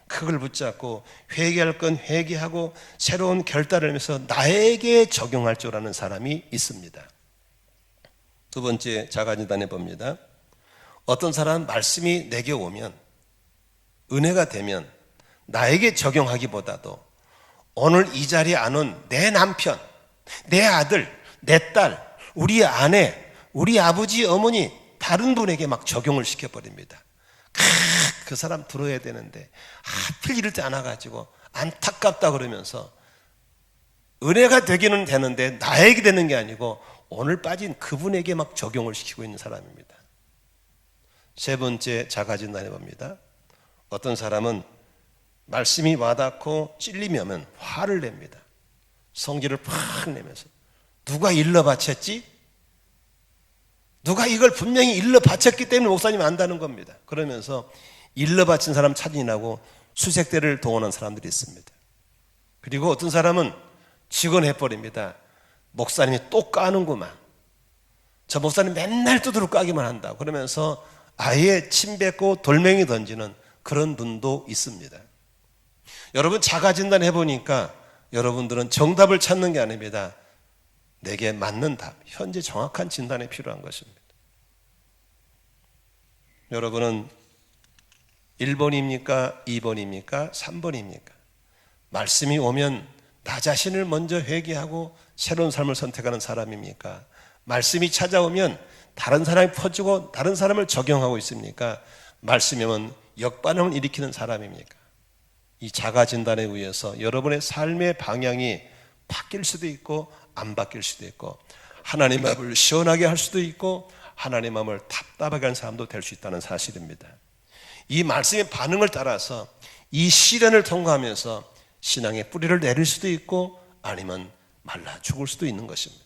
그걸 붙잡고 회개할 건 회개하고 새로운 결단을 하면서 나에게 적용할 줄 아는 사람이 있습니다. 두 번째 자가진단해 봅니다. 어떤 사람은 말씀이 내게 오면, 은혜가 되면 나에게 적용하기보다도 오늘 이 자리에 안 온 내 남편, 내 아들, 내 딸, 우리 아내, 우리 아버지, 어머니 다른 분에게 막 적용을 시켜버립니다. 그 사람 들어야 되는데 하필 이럴 때 안 와가지고 안타깝다 그러면서 은혜가 되기는 되는데 나에게 되는 게 아니고 오늘 빠진 그분에게 막 적용을 시키고 있는 사람입니다. 세 번째 자가진단해 봅니다. 어떤 사람은 말씀이 와닿고 찔림이 오면 화를 냅니다. 성질을 팍 내면서 누가 일러 바쳤지? 누가 이걸 분명히 일러 바쳤기 때문에 목사님 안다는 겁니다. 그러면서 일러 바친 사람 찾으라고 수색대를 동원한 사람들이 있습니다. 그리고 어떤 사람은 직언해버립니다. 목사님이 또 까는구만. 저 목사님 맨날 두드러 까기만 한다. 그러면서 아예 침 뱉고 돌멩이 던지는 그런 분도 있습니다. 여러분 자가진단 해보니까 여러분들은 정답을 찾는 게 아닙니다. 내게 맞는 답, 현재 정확한 진단이 필요한 것입니다. 여러분은 1번입니까? 2번입니까? 3번입니까? 말씀이 오면 나 자신을 먼저 회개하고 새로운 삶을 선택하는 사람입니까? 말씀이 찾아오면 다른 사람이 퍼지고 다른 사람을 적용하고 있습니까? 말씀이 오면 역반응을 일으키는 사람입니까? 이 자가진단에 의해서 여러분의 삶의 방향이 바뀔 수도 있고 안 바뀔 수도 있고 하나님 마음을 시원하게 할 수도 있고 하나님 마음을 답답하게 하는 사람도 될 수 있다는 사실입니다. 이 말씀의 반응을 따라서 이 시련을 통과하면서 신앙의 뿌리를 내릴 수도 있고 아니면 말라 죽을 수도 있는 것입니다.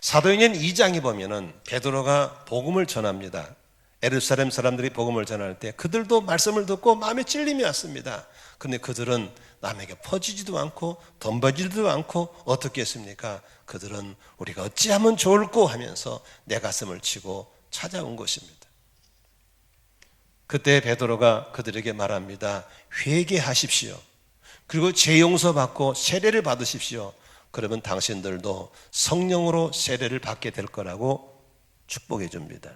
사도행전 2장에 보면은 베드로가 복음을 전합니다. 예루살렘 사람들이 복음을 전할 때 그들도 말씀을 듣고 마음에 찔림이 왔습니다. 그런데 그들은 남에게 퍼지지도 않고 덤벼지지도 않고 어떻게 했습니까? 그들은 우리가 어찌하면 좋을꼬 하면서 내 가슴을 치고 찾아온 것입니다. 그때 베드로가 그들에게 말합니다. 회개하십시오. 그리고 죄 용서받고 세례를 받으십시오. 그러면 당신들도 성령으로 세례를 받게 될 거라고 축복해 줍니다.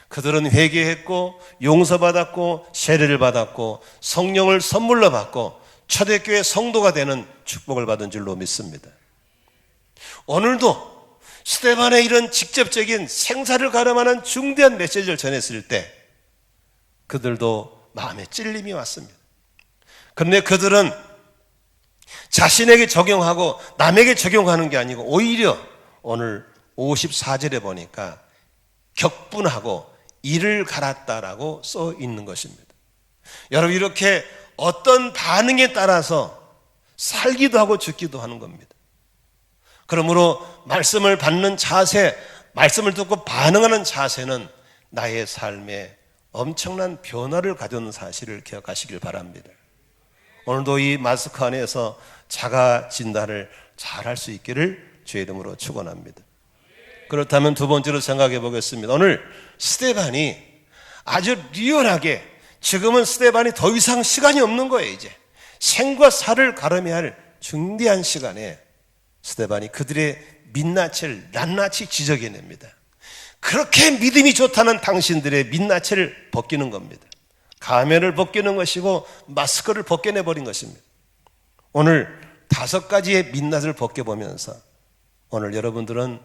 그들은 회개했고 용서받았고 세례를 받았고 성령을 선물로 받고 초대교회 성도가 되는 축복을 받은 줄로 믿습니다. 오늘도 스데반의 이런 직접적인 생사를 가름하는 중대한 메시지를 전했을 때 그들도 마음에 찔림이 왔습니다. 그런데 그들은 자신에게 적용하고 남에게 적용하는 게 아니고 오히려 오늘 54절에 보니까 격분하고 이를 갈았다라고 써 있는 것입니다. 여러분 이렇게 어떤 반응에 따라서 살기도 하고 죽기도 하는 겁니다. 그러므로 말씀을 받는 자세, 말씀을 듣고 반응하는 자세는 나의 삶에 엄청난 변화를 가져오는 사실을 기억하시길 바랍니다. 오늘도 이 마스크 안에서 자가 진단을 잘 할 수 있기를 주의 이름으로 축원합니다. 그렇다면 두 번째로 생각해 보겠습니다. 오늘 스데반이 아주 리얼하게 지금은 스데반이 더 이상 시간이 없는 거예요. 이제 생과 사를 가름해야 할 중대한 시간에 스데반이 그들의 민낯을 낱낱이 지적해냅니다. 그렇게 믿음이 좋다는 당신들의 민낯을 벗기는 겁니다. 가면을 벗기는 것이고 마스크를 벗겨내버린 것입니다. 오늘 5가지의 민낯을 벗겨보면서 오늘 여러분들은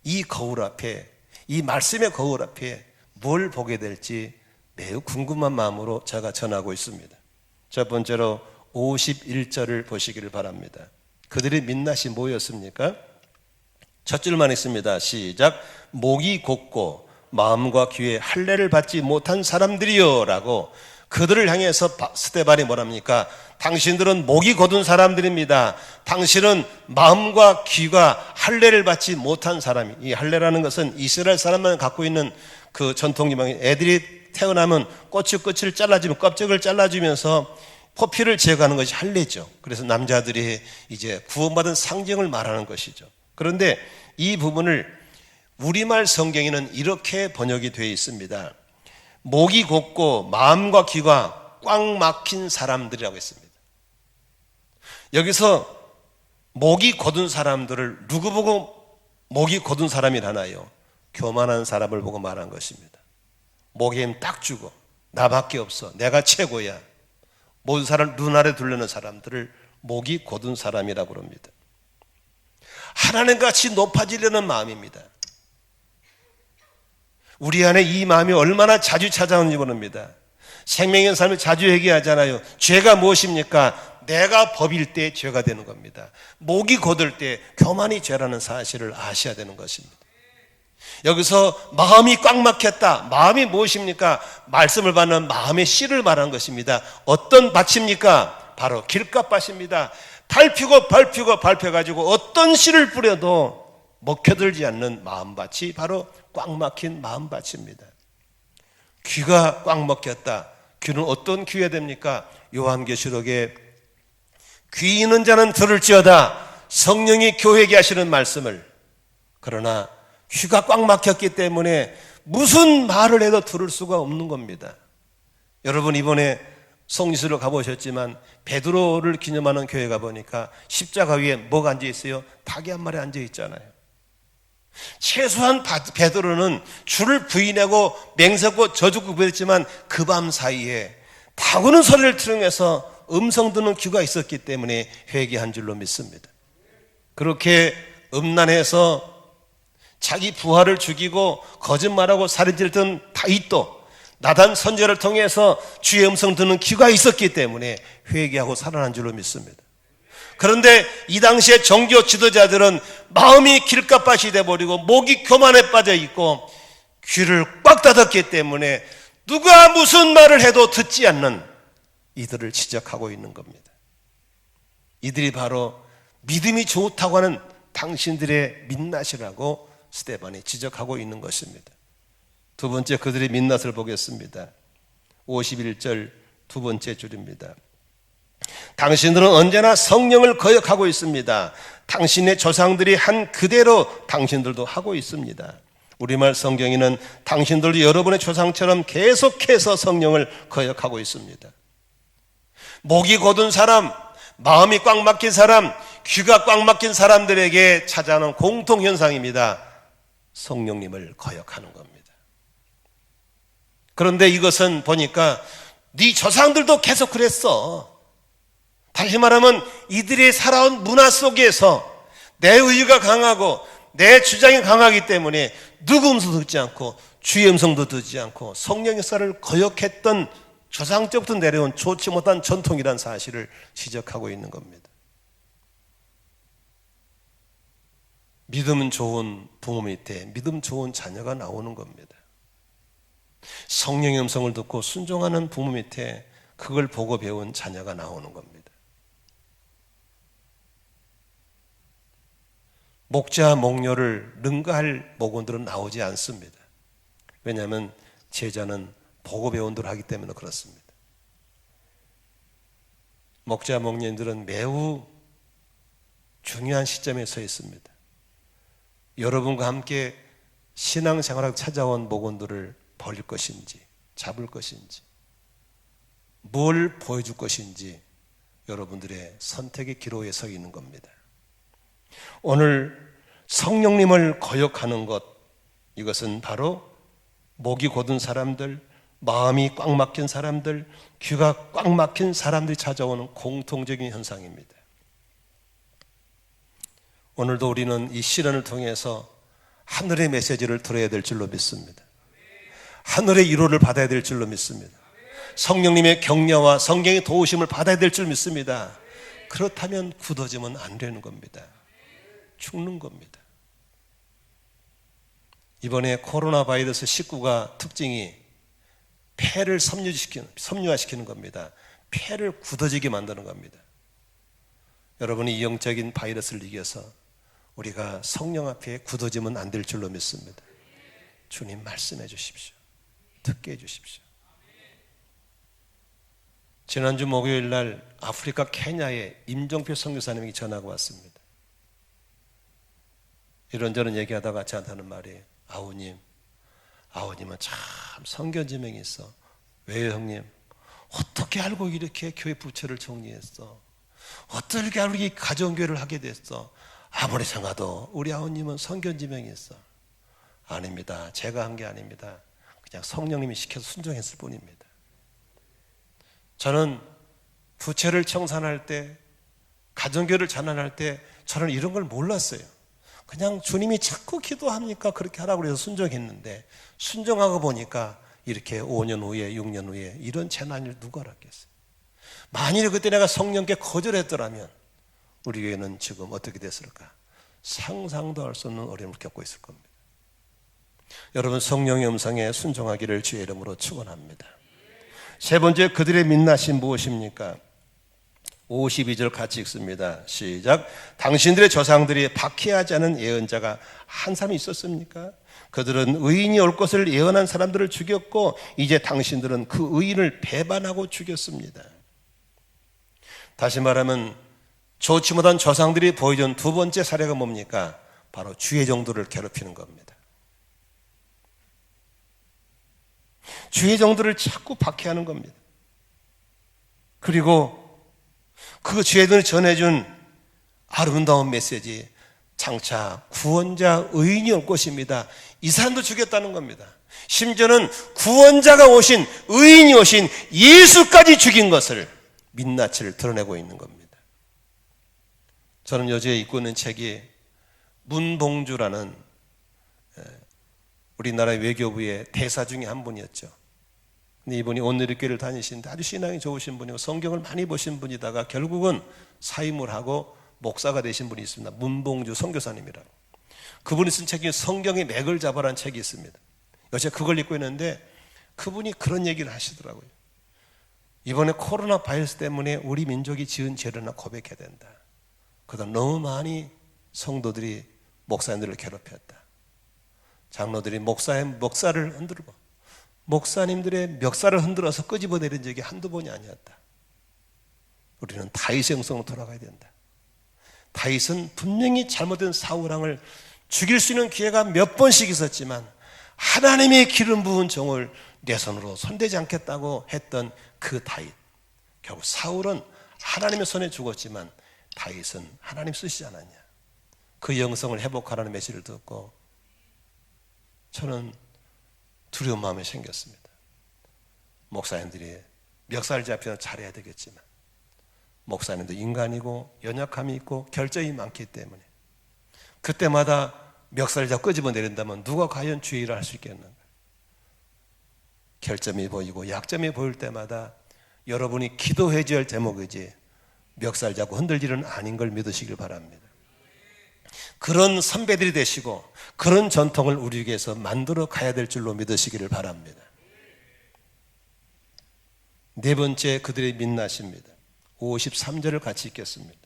이 거울 앞에, 이 말씀의 거울 앞에 뭘 보게 될지 매우 궁금한 마음으로 제가 전하고 있습니다. 첫 번째로 51절을 보시기를 바랍니다. 그들의 민낯이 뭐였습니까? 첫 줄만 있습니다. 시작. 목이 곧고 마음과 귀에 할례를 받지 못한 사람들이요 라고 그들을 향해서 스데반이 뭐랍니까? 당신들은 목이 곧은 사람들입니다. 당신은 마음과 귀가 할례를 받지 못한 사람이. 이 할례라는 것은 이스라엘 사람만 갖고 있는 그 전통이면 애들이 태어나면 끝을 잘라주면 껍질을 잘라주면서 포피를 제거하는 것이 할례죠. 그래서 남자들이 이제 구원받은 상징을 말하는 것이죠. 그런데 이 부분을 우리말 성경에는 이렇게 번역이 되어 있습니다. 목이 곧고 마음과 귀가 꽉 막힌 사람들이라고 했습니다. 여기서 목이 곧은 사람들을 누구 보고 목이 곧은 사람이라나요? 교만한 사람을 보고 말한 것입니다. 목에 힘 딱 주고 나밖에 없어, 내가 최고야, 모든 사람 눈 아래 둘러는 사람들을 목이 곧은 사람이라고 합니다. 하나님같이 높아지려는 마음입니다. 우리 안에 이 마음이 얼마나 자주 찾아오는지 모릅니다. 생명의 삶을 자주 얘기하잖아요. 죄가 무엇입니까? 내가 법일 때 죄가 되는 겁니다. 목이 곧을 때 교만이 죄라는 사실을 아셔야 되는 것입니다. 여기서 마음이 꽉 막혔다. 마음이 무엇입니까? 말씀을 받는 마음의 씨를 말하는 것입니다. 어떤 밭입니까? 바로 길값밭입니다. 밟혀가지고 어떤 씨를 뿌려도 먹혀들지 않는 마음밭이 바로 꽉 막힌 마음밭입니다. 귀가 꽉 막혔다. 귀는 어떤 귀가 됩니까? 요한계시록에 귀 있는 자는 들을지어다. 성령이 교회에게 하시는 말씀을. 그러나 귀가 꽉 막혔기 때문에 무슨 말을 해도 들을 수가 없는 겁니다. 여러분 이번에 성지순례 가보셨지만 베드로를 기념하는 교회 가보니까 십자가 위에 뭐가 앉아있어요? 닭이 한 마리 앉아있잖아요. 최소한 베드로는 주를 부인하고 맹세하고 저주고 그랬지만 그 밤 사이에 다구는 소리를 들으면서 음성 듣는 귀가 있었기 때문에 회개한 줄로 믿습니다. 그렇게 음란해서 자기 부하를 죽이고 거짓말하고 살인질던 다윗도 나단 선지자를 통해서 주의 음성 듣는 귀가 있었기 때문에 회개하고 살아난 줄로 믿습니다. 그런데 이 당시에 종교 지도자들은 마음이 길값밭이 돼버리고 목이 교만에 빠져있고 귀를 꽉 닫았기 때문에 누가 무슨 말을 해도 듣지 않는 이들을 지적하고 있는 겁니다. 이들이 바로 믿음이 좋다고 하는 당신들의 민낯이라고 스데반이 지적하고 있는 것입니다. 두 번째 그들의 민낯을 보겠습니다. 51절 두 번째 줄입니다. 당신들은 언제나 성령을 거역하고 있습니다. 당신의 조상들이 한 그대로 당신들도 하고 있습니다. 우리말 성경에는 당신들도 여러분의 조상처럼 계속해서 성령을 거역하고 있습니다. 목이 곧은 사람, 마음이 꽉 막힌 사람, 귀가 꽉 막힌 사람들에게 찾아오는 공통현상입니다. 성령님을 거역하는 겁니다. 그런데 이것은 보니까 네 조상들도 계속 그랬어. 다시 말하면 이들이 살아온 문화 속에서 내 의지가 강하고 내 주장이 강하기 때문에 누구 음성도 듣지 않고 주의 음성도 듣지 않고 성령의 역사를 거역했던 조상 때부터 내려온 좋지 못한 전통이라는 사실을 지적하고 있는 겁니다. 믿음 좋은 부모 밑에 믿음 좋은 자녀가 나오는 겁니다. 성령의 음성을 듣고 순종하는 부모 밑에 그걸 보고 배운 자녀가 나오는 겁니다. 목자, 목녀를 능가할 목원들은 나오지 않습니다. 왜냐하면 제자는 보고 배운 대로 하기 때문에 그렇습니다. 목자, 목녀들은 매우 중요한 시점에 서 있습니다. 여러분과 함께 신앙생활하고 찾아온 목원들을 버릴 것인지 잡을 것인지 뭘 보여줄 것인지 여러분들의 선택의 기로에 서 있는 겁니다. 오늘 성령님을 거역하는 것, 이것은 바로 목이 곧은 사람들, 마음이 꽉 막힌 사람들, 귀가 꽉 막힌 사람들이 찾아오는 공통적인 현상입니다. 오늘도 우리는 이 시련을 통해서 하늘의 메시지를 들어야 될 줄로 믿습니다. 하늘의 위로를 받아야 될 줄로 믿습니다. 성령님의 격려와 성경의 도우심을 받아야 될 줄 믿습니다. 그렇다면 굳어지면 안 되는 겁니다. 죽는 겁니다. 이번에 코로나 바이러스 19가 특징이 폐를 섬유화시키는 겁니다. 폐를 굳어지게 만드는 겁니다. 여러분이 이 영적인 바이러스를 이겨서 우리가 성령 앞에 굳어지면 안 될 줄로 믿습니다. 주님 말씀해 주십시오. 듣게 해 주십시오. 지난주 목요일 날 아프리카 케냐에 임종표 선교사님이 전화가 왔습니다. 이런저런 얘기하다가 저한테 하는 말이에요. 아우님은 참 성견지명이 있어. 왜요 형님? 어떻게 알고 이렇게 교회 부처를 정리했어? 어떻게 알고 이 가정교회를 하게 됐어? 아무리 생각해도 우리 아우님은 성견지명이 있어. 아닙니다. 제가 한 게 아닙니다. 그냥 성령님이 시켜서 순종했을 뿐입니다. 저는 부채를 청산할 때, 가정교회를 전환할 때 저는 이런 걸 몰랐어요. 그냥 주님이 자꾸 기도하니까 그렇게 하라고 해서 순종했는데, 순종하고 보니까 이렇게 5년 후에 6년 후에 이런 재난을 누가 알았겠어요. 만일에 그때 내가 성령께 거절했더라면 우리 교회는 지금 어떻게 됐을까? 상상도 할 수 없는 어려움을 겪고 있을 겁니다. 여러분, 성령의 음성에 순종하기를 주의 이름으로 축원합니다. 세 번째, 그들의 민낯이 무엇입니까? 52절 같이 읽습니다. 시작. 당신들의 조상들이 박해하지 않은 예언자가 한 사람이 있었습니까? 그들은 의인이 올 것을 예언한 사람들을 죽였고 이제 당신들은 그 의인을 배반하고 죽였습니다. 다시 말하면 좋지 못한 조상들이 보여준 두 번째 사례가 뭡니까? 바로 주의 정도를 괴롭히는 겁니다. 주의 정도를 자꾸 박해하는 겁니다. 그리고 그 주의들을 전해준 아름다운 메시지, 장차 구원자 의인이 올 것입니다. 이 사람도 죽였다는 겁니다. 심지어는 구원자가 오신, 의인이 오신 예수까지 죽인 것을 민낯을 드러내고 있는 겁니다. 저는 요새 읽고 있는 책이 문봉주라는 우리나라 외교부의 대사 중에 한 분이었죠. 근데 이분이 온누리교회를 다니시는데 아주 신앙이 좋으신 분이고 성경을 많이 보신 분이다가 결국은 사임을 하고 목사가 되신 분이 있습니다. 문봉주 선교사님이라고. 그분이 쓴 책이 성경의 맥을 잡아라는 책이 있습니다. 요새 그걸 읽고 있는데 그분이 그런 얘기를 하시더라고요. 이번에 코로나 바이러스 때문에 우리 민족이 지은 죄를 고백해야 된다. 그동안 너무 많이 성도들이 목사님들을 괴롭혔다. 장로들이 목사를 흔들고 목사님들의 멱살을 흔들어서 끄집어내린 적이 한두 번이 아니었다. 우리는 다윗의 영성으로 돌아가야 된다. 다윗은 분명히 잘못된 사울왕을 죽일 수 있는 기회가 몇 번씩 있었지만 하나님의 기름 부은 종을 내 손으로 손대지 않겠다고 했던 그 다윗. 결국 사울은 하나님의 손에 죽었지만 다윗은 하나님 쓰시지 않았냐. 그 영성을 회복하라는 메시지를 듣고 저는 두려운 마음이 생겼습니다. 목사님들이 멱살 잡혀서 잘해야 되겠지만 목사님도 인간이고 연약함이 있고 결점이 많기 때문에 그때마다 멱살을 잡고 끄집어 내린다면 누가 과연 주의 일을 할 수 있겠는가? 결점이 보이고 약점이 보일 때마다 여러분이 기도해 줘야 할 대목이지 멱살 잡고 흔들 일은 아닌 걸 믿으시길 바랍니다. 그런 선배들이 되시고 그런 전통을 우리에게서 만들어 가야 될 줄로 믿으시기를 바랍니다. 네 번째, 그들의 민낯입니다. 53절을 같이 읽겠습니다.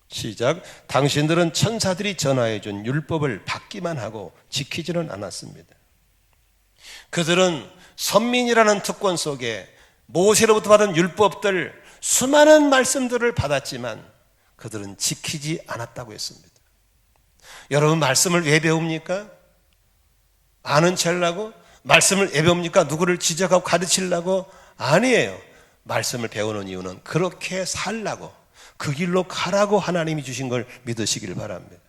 시작. 당신들은 천사들이 전하해 준 율법을 받기만 하고 지키지는 않았습니다. 그들은 선민이라는 특권 속에 모세로부터 받은 율법들 수많은 말씀들을 받았지만 그들은 지키지 않았다고 했습니다. 여러분, 말씀을 왜 배웁니까? 아는 체 하려고? 말씀을 왜 배웁니까? 누구를 지적하고 가르치려고? 아니에요. 말씀을 배우는 이유는 그렇게 살라고, 그 길로 가라고 하나님이 주신 걸 믿으시길 바랍니다.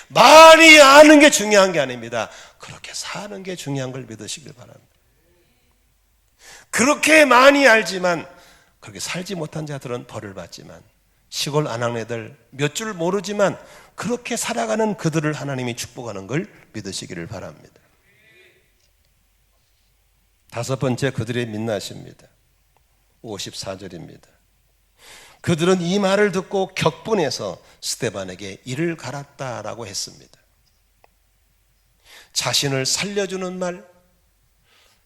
많이 아는 게 중요한 게 아닙니다. 그렇게 사는 게 중요한 걸 믿으시길 바랍니다. 그렇게 많이 알지만 그렇게 살지 못한 자들은 벌을 받지만 시골 아낙네들 몇 줄 모르지만 그렇게 살아가는 그들을 하나님이 축복하는 걸 믿으시기를 바랍니다. 다섯 번째, 그들의 민낯입니다. 54절입니다. 그들은 이 말을 듣고 격분해서 스데반에게 이를 갈았다라고 했습니다. 자신을 살려주는 말,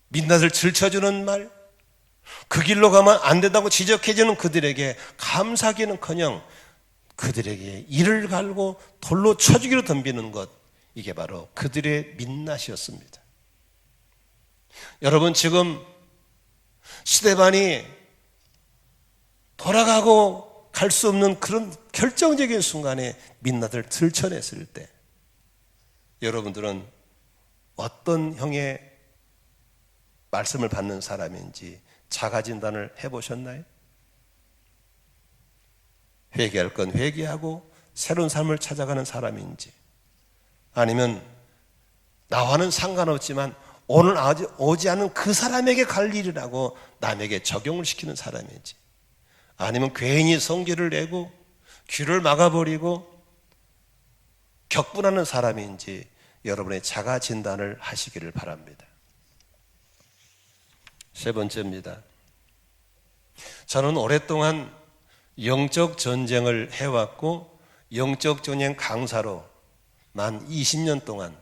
민낯을 들춰주는 말, 그 길로 가면 안 된다고 지적해주는 그들에게 감사하기는커녕 그들에게 이를 갈고 돌로 쳐주기로 덤비는 것, 이게 바로 그들의 민낯이었습니다. 여러분, 지금 스데반이 돌아가고 갈 수 없는 그런 결정적인 순간에 민낯을 들춰냈을 때 여러분들은 어떤 형의 말씀을 받는 사람인지 자가진단을 해보셨나요? 회개할 건 회개하고 새로운 삶을 찾아가는 사람인지, 아니면 나와는 상관없지만 오늘 오지 않은 그 사람에게 갈 일이라고 남에게 적용을 시키는 사람인지, 아니면 괜히 성질을 내고 귀를 막아버리고 격분하는 사람인지 여러분의 자가 진단을 하시기를 바랍니다. 세 번째입니다. 저는 오랫동안 영적 전쟁을 해왔고 영적 전쟁 강사로 만 20년 동안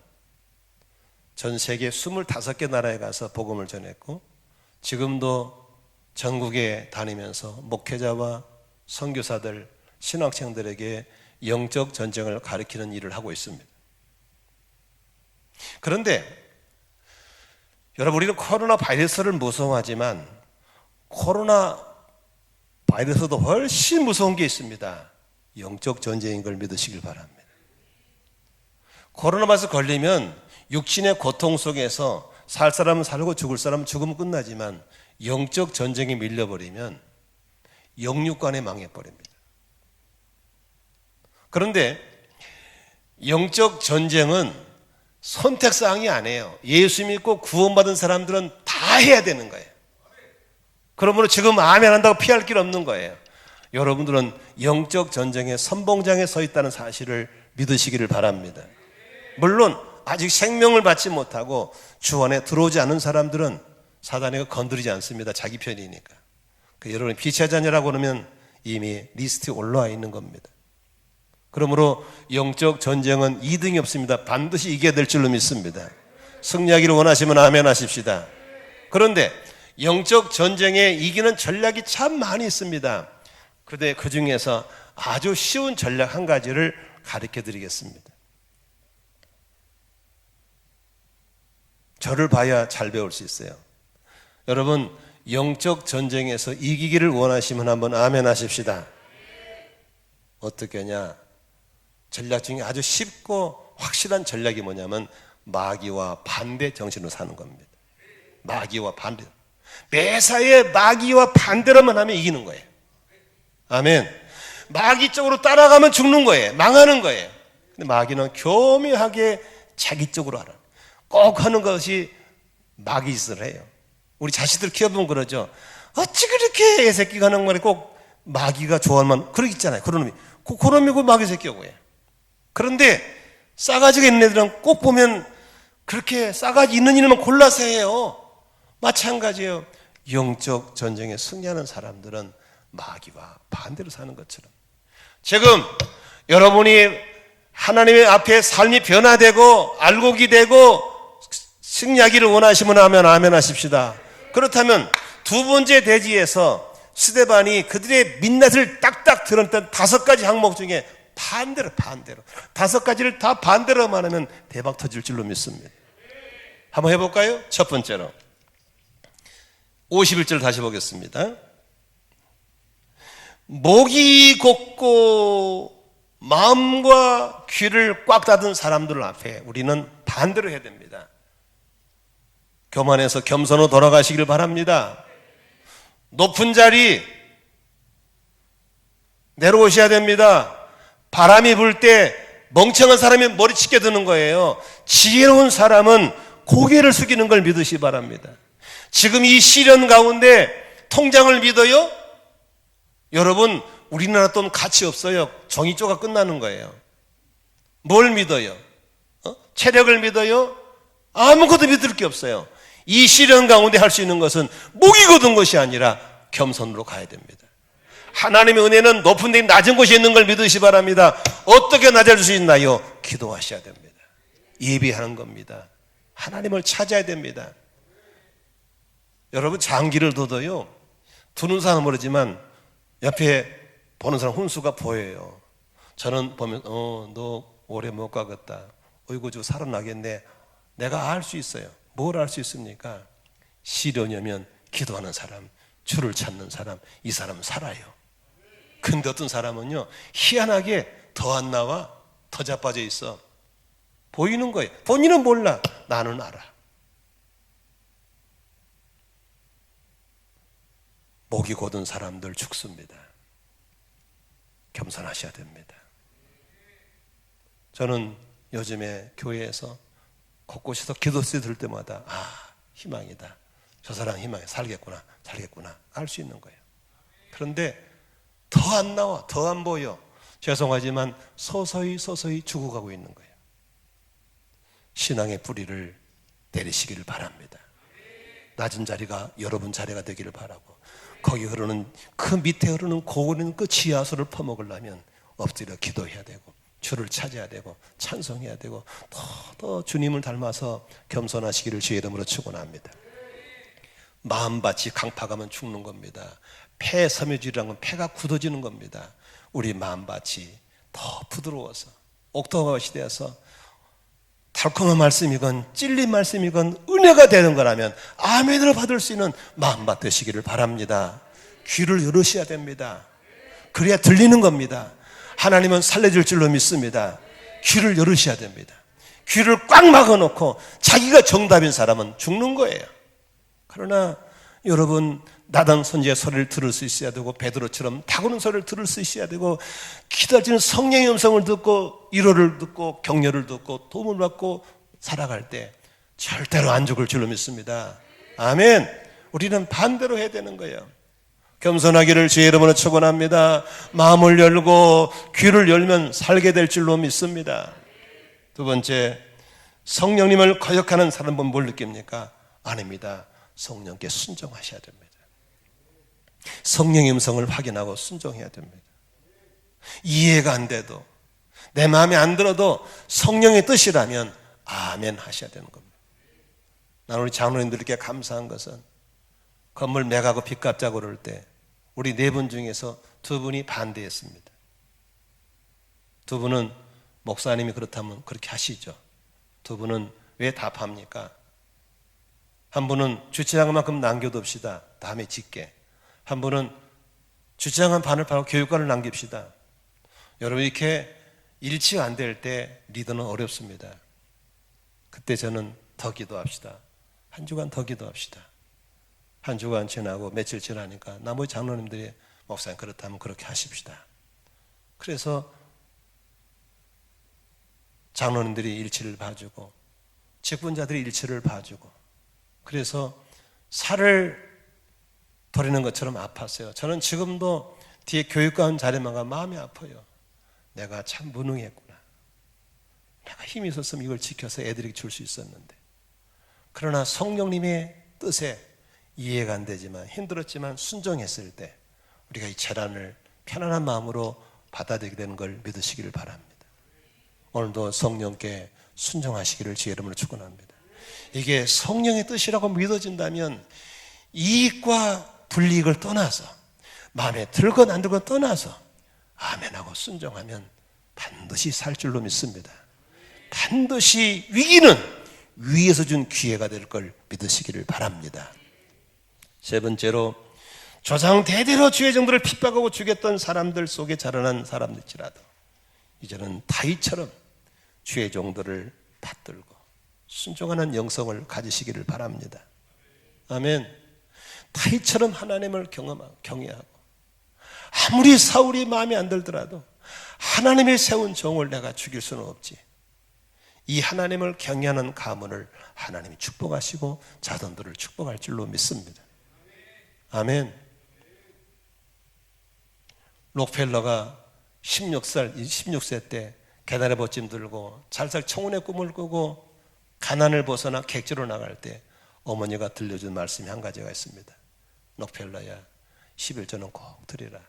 전 세계 25개 나라에 가서 복음을 전했고, 지금도 전국에 다니면서 목회자와 선교사들, 신학생들에게 영적 전쟁을 가르치는 일을 하고 있습니다. 그런데 여러분, 우리는 코로나 바이러스를 무서워하지만 코로나 바이러스도 훨씬 무서운 게 있습니다. 영적 전쟁인 걸 믿으시길 바랍니다. 코로나 바이러스 걸리면 육신의 고통 속에서 살 사람은 살고 죽을 사람은 죽으면 끝나지만 영적 전쟁에 밀려버리면 영육간에 망해버립니다. 그런데 영적 전쟁은 선택사항이 아니에요. 예수 믿고 구원받은 사람들은 다 해야 되는 거예요. 그러므로 지금 아멘 한다고 피할 길 없는 거예요. 여러분들은 영적 전쟁의 선봉장에 서 있다는 사실을 믿으시기를 바랍니다. 물론 아직 생명을 받지 못하고 주 안에 들어오지 않은 사람들은 사단이 건드리지 않습니다. 자기 편이니까. 여러분이 빛의 자녀라고 그러면 이미 리스트에 올라와 있는 겁니다. 그러므로 영적 전쟁은 2등이 없습니다. 반드시 이겨야 될 줄로 믿습니다. 승리하기를 원하시면 아멘 하십시다. 그런데 영적 전쟁에 이기는 전략이 참 많이 있습니다. 그런데 그 중에서 아주 쉬운 전략 한 가지를 가르쳐 드리겠습니다. 저를 봐야 잘 배울 수 있어요. 여러분, 영적 전쟁에서 이기기를 원하시면 한번 아멘 하십시다. 어떻게 하냐? 전략 중에 아주 쉽고 확실한 전략이 뭐냐면 마귀와 반대 정신으로 사는 겁니다. 마귀와 반대. 매사에 마귀와 반대로만 하면 이기는 거예요. 아멘. 마귀 쪽으로 따라가면 죽는 거예요. 망하는 거예요. 근데 마귀는 교묘하게 자기 쪽으로 하라. 꼭 하는 것이 마귀 짓을 해요. 우리 자식들 키워보면 그러죠. 어찌 그렇게 애새끼가 하는 말이 꼭 마귀가 좋아하는 그러기 있잖아요. 그런 놈이. 그런 놈이 마귀 새끼고 해. 그런데 싸가지가 있는 애들은 꼭 보면 그렇게 싸가지 있는 일만 골라서 해요. 마찬가지예요. 영적 전쟁에 승리하는 사람들은 마귀와 반대로 사는 것처럼. 지금 여러분이 하나님의 앞에 삶이 변화되고 알곡이 되고 승리하기를 원하시면 아멘 하십시다. 그렇다면 두 번째 대지에서 스데반이 그들의 민낯을 딱딱 드러냈던 5가지 항목 중에 반대로 5가지를 다 반대로만 하면 대박 터질 줄로 믿습니다. 한번 해볼까요? 첫 번째로 51절 다시 보겠습니다. 목이 곧고 마음과 귀를 꽉 닫은 사람들 앞에 우리는 반대로 해야 됩니다. 교만해서 겸손으로 돌아가시길 바랍니다. 높은 자리 내려오셔야 됩니다. 바람이 불 때 멍청한 사람이 머리 치게 드는 거예요. 지혜로운 사람은 고개를 숙이는 걸 믿으시기 바랍니다. 지금 이 시련 가운데 통장을 믿어요? 여러분, 우리나라 돈 가치 없어요. 정의조가 끝나는 거예요. 뭘 믿어요? 체력을 믿어요? 아무것도 믿을 게 없어요. 이 시련 가운데 할 수 있는 것은 목이 곧은 것이 아니라 겸손으로 가야 됩니다. 하나님의 은혜는 높은 데 낮은 곳에 있는 걸 믿으시 바랍니다. 어떻게 낮아질 수 있나요? 기도하셔야 됩니다. 예비하는 겁니다. 하나님을 찾아야 됩니다. 여러분, 장기를 둬도요, 두는 사람은 모르지만 옆에 보는 사람 훈수가 보여요. 저는 보면 너 오래 못 가겠다. 어이구 저 살아나겠네. 내가 알 수 있어요. 뭘 알 수 있습니까? 시련이 오면 기도하는 사람, 주를 찾는 사람, 이 사람은 살아요. 근데 어떤 사람은요, 희한하게 더 안 나와, 더 자빠져 있어. 보이는 거예요. 본인은 몰라. 나는 알아. 목이 곧은 사람들 죽습니다. 겸손하셔야 됩니다. 저는 요즘에 교회에서 곳곳에서 기도소리 들을 때마다 희망이다. 저 사람 희망이 살겠구나 알 수 있는 거예요. 그런데 더 안 나와, 더 안 보여. 죄송하지만 서서히 죽어가고 있는 거예요. 신앙의 뿌리를 내리시기를 바랍니다. 낮은 자리가 여러분 자리가 되기를 바라고, 거기 흐르는 그 밑에 흐르는 고구는 그 지하수를 퍼먹으려면 엎드려 기도해야 되고, 주를 찾아야 되고, 찬송해야 되고, 더 주님을 닮아서 겸손하시기를 주의 이름으로 축원합니다. 마음밭이 강파가면 죽는 겁니다. 폐 섬유질이라는 건 폐가 굳어지는 겁니다. 우리 마음밭이 더 부드러워서 옥토가 시대에서 달콤한 말씀이건 찔린 말씀이건 은혜가 되는 거라면 아멘으로 받을 수 있는 마음밭 되시기를 바랍니다. 귀를 열으셔야 됩니다. 그래야 들리는 겁니다. 하나님은 살려줄 줄로 믿습니다. 귀를 열으셔야 됩니다. 귀를 꽉 막아놓고 자기가 정답인 사람은 죽는 거예요. 그러나 여러분, 나단 선지의 소리를 들을 수 있어야 되고, 베드로처럼 다구는 소리를 들을 수 있어야 되고, 기다리는 성령의 음성을 듣고, 위로를 듣고, 격려를 듣고, 도움을 받고 살아갈 때 절대로 안 죽을 줄로 믿습니다. 아멘. 우리는 반대로 해야 되는 거예요. 겸손하기를 주의 이름으로 축원합니다. 마음을 열고 귀를 열면 살게 될 줄로 믿습니다. 두 번째, 성령님을 거역하는 사람은 뭘 느낍니까? 아닙니다. 성령께 순종하셔야 됩니다. 성령의 음성을 확인하고 순종해야 됩니다. 이해가 안 돼도, 내 마음에 안 들어도 성령의 뜻이라면 아멘 하셔야 되는 겁니다. 나는 우리 장로님들께 감사한 것은, 건물 매가고 빚 갚자고 그럴 때 우리 네 분 중에서 두 분이 반대했습니다. 두 분은 목사님이 그렇다면 그렇게 하시죠. 두 분은 왜 답합니까? 한 분은 주차장만큼 남겨둡시다, 다음에 짓게. 한 분은 주차장 반을 팔고 교육관을 남깁시다. 여러분, 이렇게 일치가 안 될 때 리더는 어렵습니다. 그때 저는 더 기도합시다. 한 주간 더 기도합시다. 한 주간 지나고 며칠 지나니까 나머지 장로님들이 목사님 그렇다면 그렇게 하십시다. 그래서 장로님들이 일치를 봐주고, 직분자들이 일치를 봐주고, 그래서 살을 버리는 것처럼 아팠어요. 저는 지금도 뒤에 교육관 자리만 가면 마음이 아파요. 내가 참 무능했구나. 내가 힘이 있었으면 이걸 지켜서 애들에게 줄 수 있었는데. 그러나 성령님의 뜻에 이해가 안 되지만, 힘들었지만 순종했을 때 우리가 이 재난을 편안한 마음으로 받아들이게 되는 걸 믿으시기를 바랍니다. 오늘도 성령께 순종하시기를 주의 이름으로 축원합니다. 이게 성령의 뜻이라고 믿어진다면 이익과 불이익을 떠나서, 마음에 들건 안 들건 떠나서 아멘하고 순종하면 반드시 살 줄로 믿습니다. 반드시 위기는 위에서 준 기회가 될 걸 믿으시기를 바랍니다. 세 번째로, 조상 대대로 주의 종들을 핍박하고 죽였던 사람들 속에 자라난 사람들일지라도 이제는 다윗처럼 주의 종들을 받들고 순종하는 영성을 가지시기를 바랍니다. 아멘. 다윗처럼 하나님을 경외하고, 아무리 사울이 마음에 안 들더라도 하나님이 세운 종을 내가 죽일 수는 없지. 이 하나님을 경외하는 가문을 하나님이 축복하시고 자손들을 축복할 줄로 믿습니다. 아멘. 록펠러가 16세 때 계단에 벗짐 들고 찰싹 청혼의 꿈을 꾸고 가난을 벗어나 객지로 나갈 때 어머니가 들려준 말씀이 한 가지가 있습니다. 록펠러야, 11조는 꼭 드리라.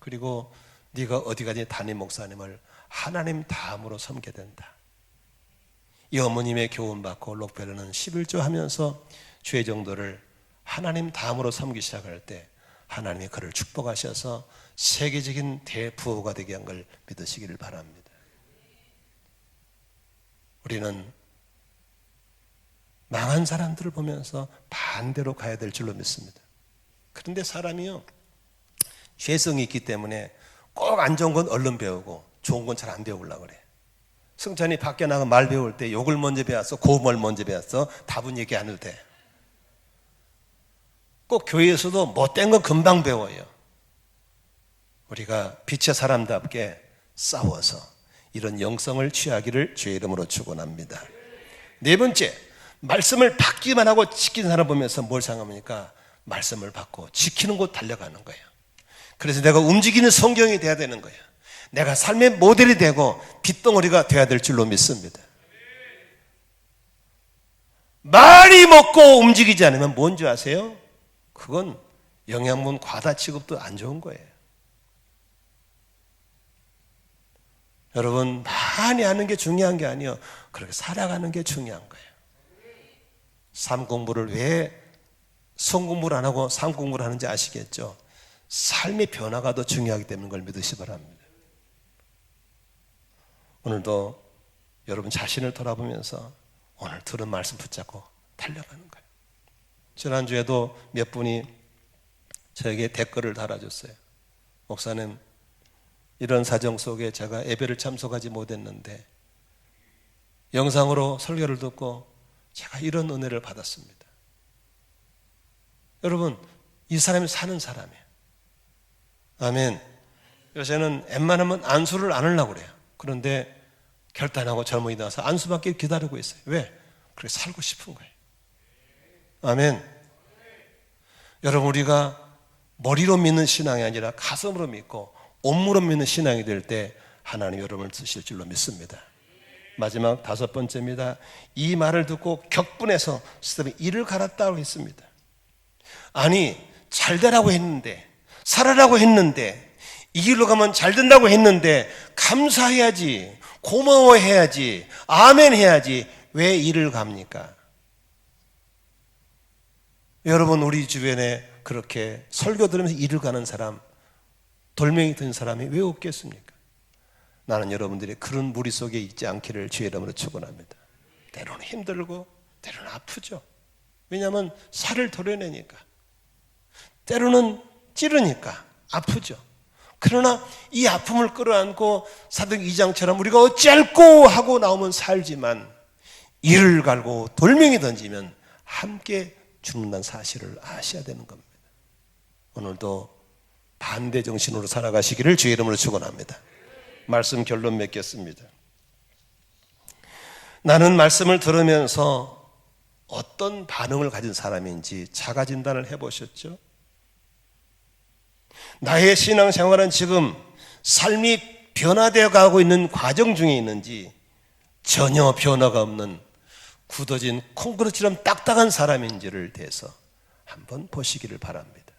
그리고 네가 어디 가니 담임 목사님을 하나님 다음으로 섬게 된다. 이 어머님의 교훈 받고 록펠러는 11조 하면서 죄 정도를 하나님 다음으로 섬기 시작할 때 하나님이 그를 축복하셔서 세계적인 대부호가 되게 한 걸 믿으시기를 바랍니다. 우리는 망한 사람들을 보면서 반대로 가야 될 줄로 믿습니다. 그런데 사람이요, 죄성이 있기 때문에 꼭 안 좋은 건 얼른 배우고 좋은 건 잘 안 배우려고 그래. 승찬이 밖에 나가 말 배울 때 욕을 먼저 배웠어, 고음을 먼저 배웠어? 답은 얘기 안 해도 돼. 꼭 교회에서도 못된 건 금방 배워요. 우리가 빛의 사람답게 싸워서 이런 영성을 취하기를 주의 이름으로 축원합니다. 네 번째, 말씀을 받기만 하고 지키는 사람 보면서 뭘 생각합니까? 말씀을 받고 지키는 곳 달려가는 거예요. 그래서 내가 움직이는 성경이 돼야 되는 거예요. 내가 삶의 모델이 되고 빗덩어리가 돼야 될 줄로 믿습니다. 많이 먹고 움직이지 않으면 뭔지 아세요? 그건 영양분 과다 취급도 안 좋은 거예요. 여러분, 많이 하는 게 중요한 게 아니에요. 그렇게 살아가는 게 중요한 거예요. 삶 공부를 왜 성 공부를 안 하고 삶 공부를 하는지 아시겠죠? 삶의 변화가 더 중요하기 때문에 그걸 믿으시 바랍니다. 오늘도 여러분 자신을 돌아보면서 오늘 들은 말씀 붙잡고 달려가는 거예요. 지난주에도 몇 분이 저에게 댓글을 달아줬어요. 목사님, 이런 사정 속에 제가 예배를 참석하지 못했는데 영상으로 설교를 듣고 제가 이런 은혜를 받았습니다. 여러분, 이 사람이 사는 사람이에요. 아멘. 요새는 웬만하면 안수를 안 하려고 그래요. 그런데 결단하고 젊은이 나와서 안수받기를 기다리고 있어요. 왜? 그렇게 살고 싶은 거예요. 아멘. 여러분, 우리가 머리로 믿는 신앙이 아니라 가슴으로 믿고 온무로 믿는 신앙이 될 때 하나님 여러분을 쓰실 줄로 믿습니다. 마지막 다섯 번째입니다. 이 말을 듣고 격분해서 스텝이 이를 갈았다고 했습니다. 아니, 잘 되라고 했는데, 살아라고 했는데, 이 길로 가면 잘 된다고 했는데 감사해야지, 고마워해야지, 아멘 해야지 왜 이를 갑니까? 여러분, 우리 주변에 그렇게 설교 들으면서 이를 가는 사람, 돌멩이 든 사람이 왜 없겠습니까? 나는 여러분들이 그런 무리 속에 있지 않기를 주의 이름으로 축원합니다. 때로는 힘들고 때로는 아프죠. 왜냐하면 살을 도려내니까, 때로는 찌르니까 아프죠. 그러나 이 아픔을 끌어안고 사도행 2장처럼 우리가 어찌할꼬 하고 나오면 살지만 이를 갈고 돌멩이 던지면 함께 죽는다는 사실을 아셔야 되는 겁니다. 오늘도 반대 정신으로 살아가시기를 주의 이름으로 축원합니다. 말씀 결론 맺겠습니다. 나는 말씀을 들으면서 어떤 반응을 가진 사람인지 자가 진단을 해보셨죠? 나의 신앙생활은 지금 삶이 변화되어 가고 있는 과정 중에 있는지 전혀 변화가 없는 굳어진 콩그릇처럼 딱딱한 사람인지를 대해서 한번 보시기를 바랍니다.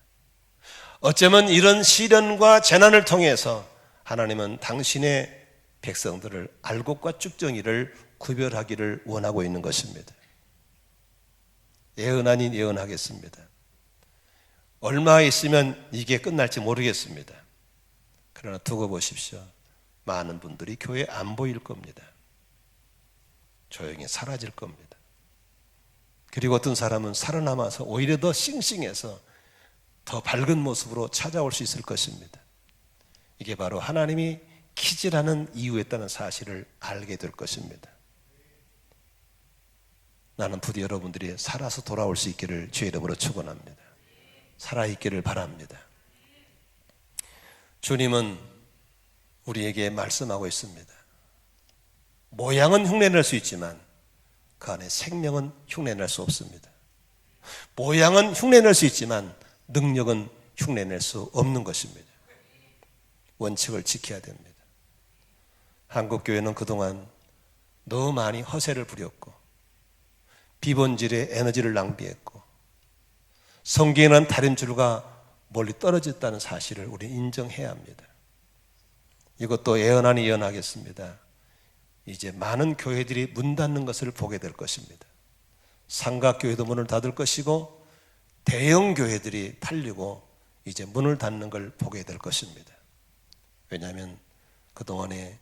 어쩌면 이런 시련과 재난을 통해서 하나님은 당신의 백성들을 알곡과 쭉정이를 구별하기를 원하고 있는 것입니다. 예언 아닌 예언하겠습니다. 얼마 있으면 이게 끝날지 모르겠습니다. 그러나 두고 보십시오. 많은 분들이 교회에 안 보일 겁니다. 조용히 사라질 겁니다. 그리고 어떤 사람은 살아남아서 오히려 더 싱싱해서 더 밝은 모습으로 찾아올 수 있을 것입니다. 이게 바로 하나님이 키질하는 이유였다는 사실을 알게 될 것입니다. 나는 부디 여러분들이 살아서 돌아올 수 있기를 주의 이름으로 축원합니다. 살아있기를 바랍니다. 주님은 우리에게 말씀하고 있습니다. 모양은 흉내낼 수 있지만 그 안에 생명은 흉내낼 수 없습니다. 모양은 흉내낼 수 있지만 능력은 흉내낼 수 없는 것입니다. 원칙을 지켜야 됩니다. 한국교회는 그동안 너무 많이 허세를 부렸고 비본질의 에너지를 낭비했고 성경에는 다림줄과 멀리 떨어졌다는 사실을 우리는 인정해야 합니다. 이것도 예언 아닌 예언하겠습니다. 이제 많은 교회들이 문 닫는 것을 보게 될 것입니다. 삼각교회도 문을 닫을 것이고 대형 교회들이 팔리고 이제 문을 닫는 걸 보게 될 것입니다. 왜냐하면 그동안에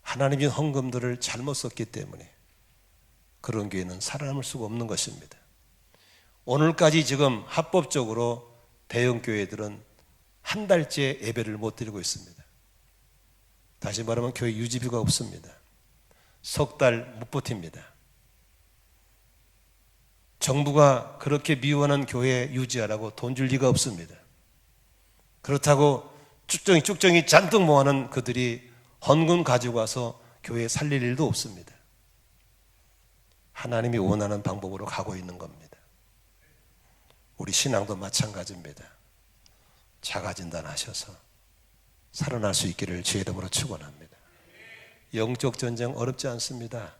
하나님의 헌금들을 잘못 썼기 때문에 그런 교회는 살아남을 수가 없는 것입니다. 오늘까지 지금 합법적으로 대형 교회들은 한 달째 예배를 못 드리고 있습니다. 다시 말하면 교회 유지비가 없습니다. 석 달 못 버팁니다. 정부가 그렇게 미워하는 교회 유지하라고 돈 줄 리가 없습니다. 그렇다고 쭉정이 잔뜩 모아놓은 그들이 헌금 가지고 와서 교회 살릴 일도 없습니다. 하나님이 원하는 방법으로 가고 있는 겁니다. 우리 신앙도 마찬가지입니다. 자가진단하셔서 살아날 수 있기를 주의 이름으로 축원합니다. 영적 전쟁 어렵지 않습니다.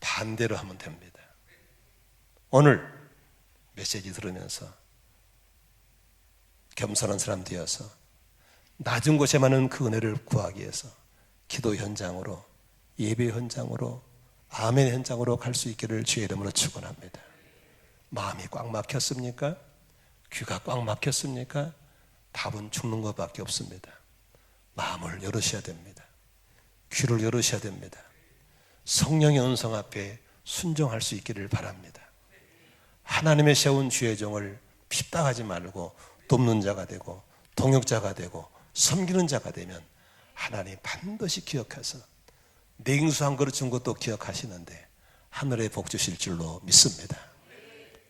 반대로 하면 됩니다. 오늘 메시지 들으면서 겸손한 사람 되어서 낮은 곳에만은 그 은혜를 구하기 위해서 기도 현장으로, 예배 현장으로, 아멘 현장으로 갈 수 있기를 주의 이름으로 축원합니다. 마음이 꽉 막혔습니까? 귀가 꽉 막혔습니까? 답은 죽는 것밖에 없습니다. 마음을 열으셔야 됩니다. 귀를 열으셔야 됩니다. 성령의 은성 앞에 순종할 수 있기를 바랍니다. 하나님의 세운 주의 종을 핍박하지 말고 돕는 자가 되고 동역자가 되고 섬기는 자가 되면 하나님 반드시 기억해서 냉수 한 그릇 준 것도 기억하시는데 하늘에 복 주실 줄로 믿습니다.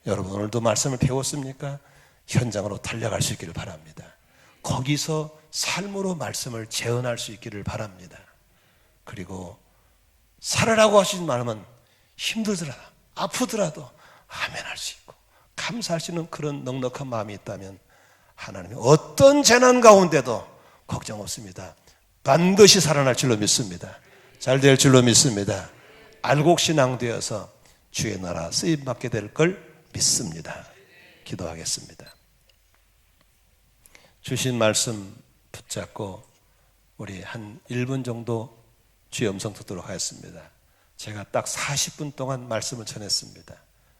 여러분 오늘도 말씀을 배웠습니까? 현장으로 달려갈 수 있기를 바랍니다. 거기서 삶으로 말씀을 재현할 수 있기를 바랍니다. 그리고 살아라고 하시지 말면 힘들더라도 아프더라도 아멘 할 수 있고 감사할 수 있는 그런 넉넉한 마음이 있다면 하나님이 어떤 재난 가운데도 걱정 없습니다. 반드시 살아날 줄로 믿습니다. 잘 될 줄로 믿습니다. 알곡신앙 되어서 주의 나라 쓰임받게 될 걸 믿습니다. 기도하겠습니다. 주신 말씀 붙잡고 우리 한 1분 정도 주의 음성 듣도록 하겠습니다. 제가 딱 40분 동안 말씀을 전했습니다.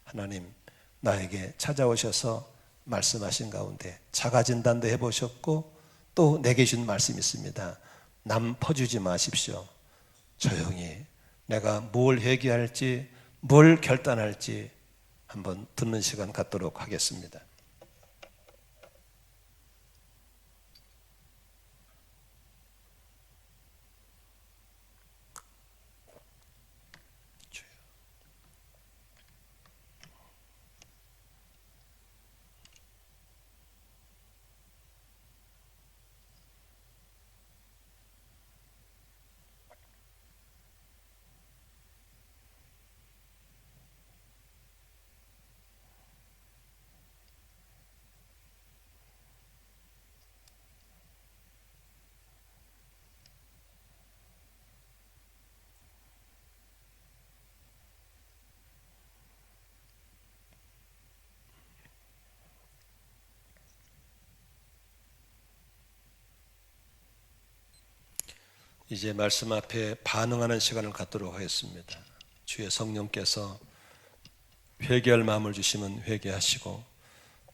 하나님 나에게 찾아오셔서 말씀하신 가운데 자가진단도 해보셨고 또 내게 주신 말씀이 있습니다. 남 퍼주지 마십시오. 조용히 내가 뭘 회개할지 뭘 결단할지 한번 듣는 시간 갖도록 하겠습니다. 이제 말씀 앞에 반응하는 시간을 갖도록 하겠습니다. 주의 성령께서 회개할 마음을 주시면 회개하시고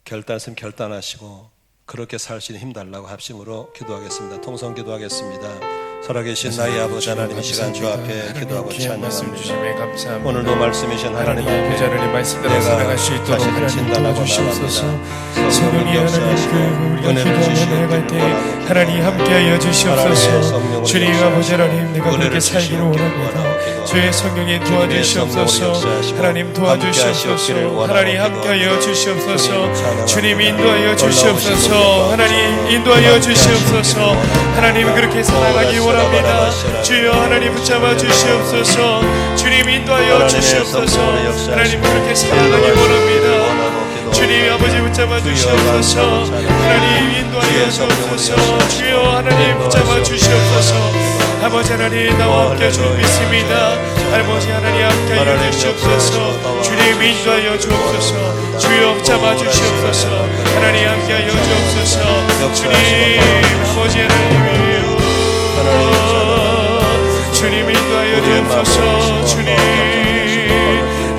결단했으면 결단하시고 그렇게 살 수 있는 힘 달라고 합심으로 기도하겠습니다. 통성 기도하겠습니다. 살아계신 나의 아버지 하나님 이 시간 주 앞에 기도하고 찬양합니다. 오늘도 말씀이신 하나님 앞에 내가 다시 한 진단하고 나갑니다. 성령이 하나님 은혜를 주시옵기를 하나님 함께하여 주시옵소서. 주님 아버지 하나님 내가 그렇게 살기를 원합니다. 주의 성령이 도와주시옵소서. 하나님 도와주시옵소서. 하나님 함께하여 주시옵소서. 주님 인도하여 주시옵소서. 하나님 인도하여 주시옵소서. 하나님 그렇게 살아가기 원합니다. 주여 하나님 붙잡아 주시옵소서. 주님 인도하여 주시옵소서. 하나님 그렇게 살아가기 원합니다. 주님 아버지 붙잡아 주시옵소서. 하나님 인도하여 주옵소서. 주여 하나님 붙잡아 주시옵소서. 아버지 아버지 하나님 나와 함께 주 믿습니다. 아버지 하나님 함께 하여 주시옵소서. 주님 인도하여 주옵소서. 주여 잡아 주시옵소서. 하나님 함께 하여 주옵소서. 주님 아버지 하나님이여 주님 인도하여 주옵소서. 주님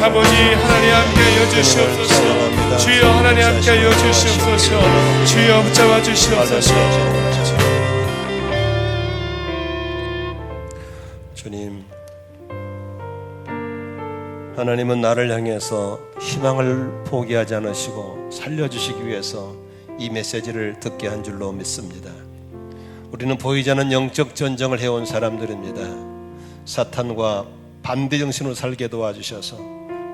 아버지 하나님 함께 하여 주시옵소서. 주여 하나님 함께 하여 주시옵소서. 주여 붙잡아 주시옵소서. 주님, 하나님은 나를 향해서 희망을 포기하지 않으시고 살려주시기 위해서 이 메시지를 듣게 한 줄로 믿습니다. 우리는 보이지 않는 영적 전쟁을 해온 사람들입니다. 사탄과 반대 정신으로 살게 도와주셔서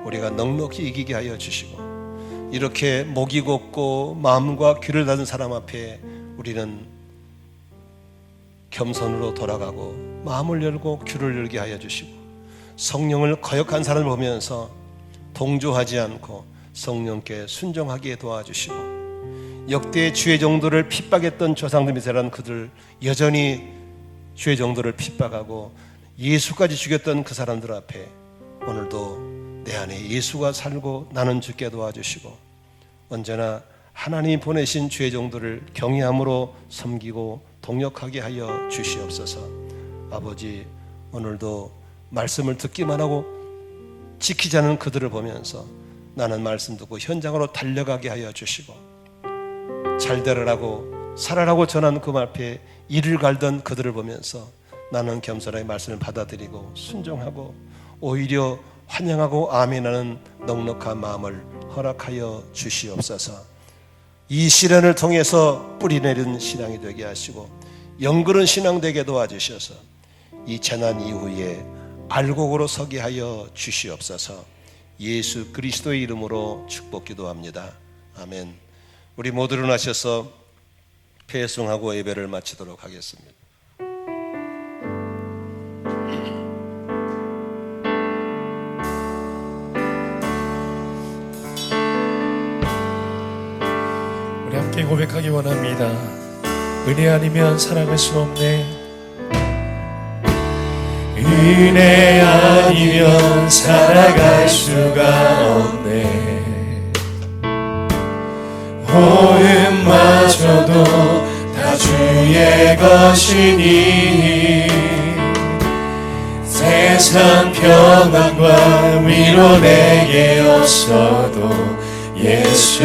우리가 넉넉히 이기게 하여 주시고, 이렇게 목이 곧고 마음과 귀를 닫은 사람 앞에 우리는 겸손으로 돌아가고 마음을 열고 귀를 열게 하여 주시고, 성령을 거역한 사람을 보면서 동조하지 않고 성령께 순종하게 도와주시고, 역대의 주의 정도를 핍박했던 조상들 미세란 그들 여전히 주의 정도를 핍박하고 예수까지 죽였던 그 사람들 앞에 오늘도 내 안에 예수가 살고 나는 죽게 도와주시고, 언제나 하나님이 보내신 주의 정도를 경외함으로 섬기고 동역하게 하여 주시옵소서. 아버지, 오늘도 말씀을 듣기만 하고 지키지 않은 그들을 보면서 나는 말씀 듣고 현장으로 달려가게 하여 주시고, 잘 되라고 살아라고 전한 그 앞에 이를 갈던 그들을 보면서 나는 겸손하게 말씀을 받아들이고 순종하고 오히려 환영하고 아멘하는 넉넉한 마음을 허락하여 주시옵소서. 이 시련을 통해서 뿌리내린 신앙이 되게 하시고 영그런 신앙 되게 도와주셔서 이 재난 이후에 알곡으로 서게 하여 주시옵소서. 예수 그리스도의 이름으로 축복 기도합니다. 아멘. 우리 모두 일어나셔서 배송하고 예배를 마치도록 하겠습니다. 우리 함께 고백하기 원합니다. 은혜 아니면 살아갈 수 없네. 은혜 아니면 살아갈 수가 없네. 호흡마저도 다 주의 것이니 세상 평안과 위로 내게 없어도 예수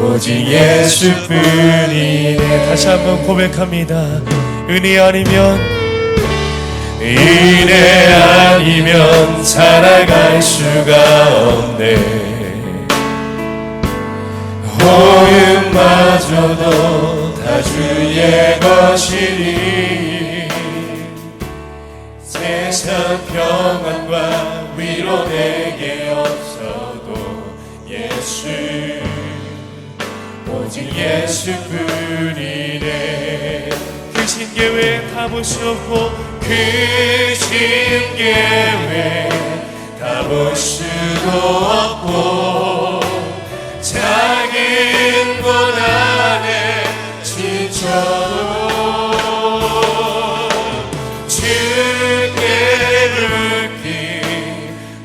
오직 예수뿐이네. 다시 한번 고백합니다. 은혜 아니면 살아갈 수가 없네. 호흡마저도 다 주의 것이니 세상 평안과 위로 내게 없어도 예수 오직 예수뿐이네. 그 신계외 다 볼 수 없고 그 신계외 다 볼 수도 없고 작은 곳 안에 지쳐도 주께 묻기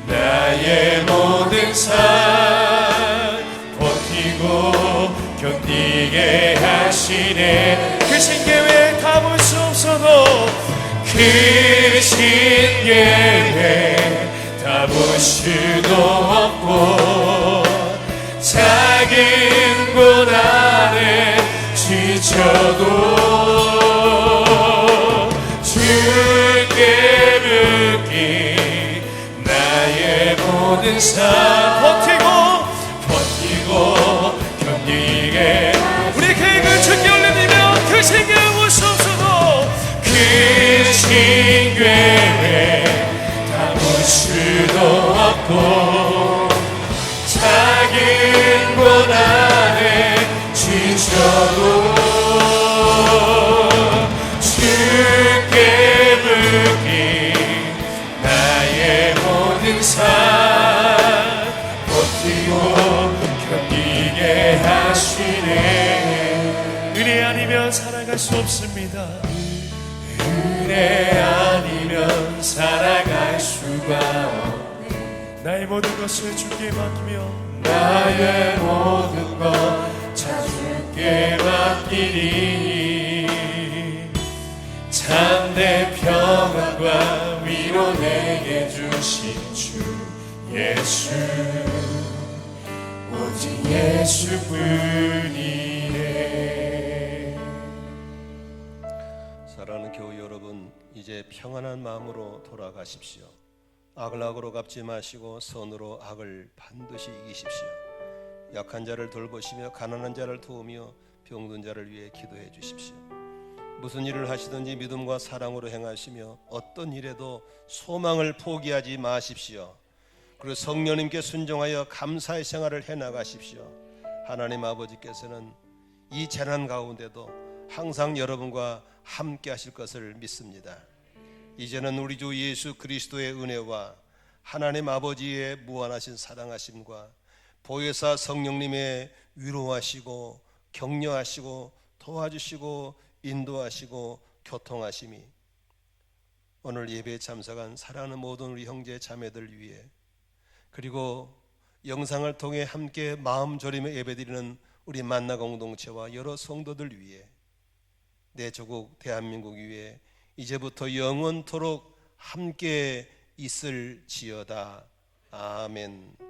나의 모든 삶 버티고 견디게 하시네. 그 신계외 다 볼 수 없어도 그 신계외 다 볼 수도 없고 작은 곳 안에 지쳐도 주께 묻기 나의 모든 삶 버티고 견디게. 우리 계획을 주께 올려드리며 그 신계외 볼 수 없어도 그 신계외 다 볼 수도 없고 작은 곳 안에 지쳐도 주께 묻기 나의 모든 삶 버티고 견디게 하시네. 은혜 아니면 살아갈 수 없습니다. 은혜 아니면 살아갈 수가 없네. 나의 모든 것을 주께 맡기며 나의 모든 것 다 주께 맡기니 참된 평안과 위로 내게 주신 주 예수 오직 예수뿐이네. 사랑하는 교우 여러분, 이제 평안한 마음으로 돌아가십시오. 악을 악으로 갚지 마시고 선으로 악을 반드시 이기십시오. 약한 자를 돌보시며 가난한 자를 도우며 병든 자를 위해 기도해 주십시오. 무슨 일을 하시든지 믿음과 사랑으로 행하시며 어떤 일에도 소망을 포기하지 마십시오. 그리고 성령님께 순종하여 감사의 생활을 해나가십시오. 하나님 아버지께서는 이 재난 가운데도 항상 여러분과 함께 하실 것을 믿습니다. 이제는 우리 주 예수 그리스도의 은혜와 하나님 아버지의 무한하신 사랑하심과 보혜사 성령님의 위로하시고 격려하시고 도와주시고 인도하시고 교통하심이 오늘 예배에 참석한 사랑하는 모든 우리 형제 자매들 위해, 그리고 영상을 통해 함께 마음 졸이며 예배드리는 우리 만나 공동체와 여러 성도들 위해, 내 조국 대한민국 위해 이제부터 영원토록 함께 있을지어다. 아멘.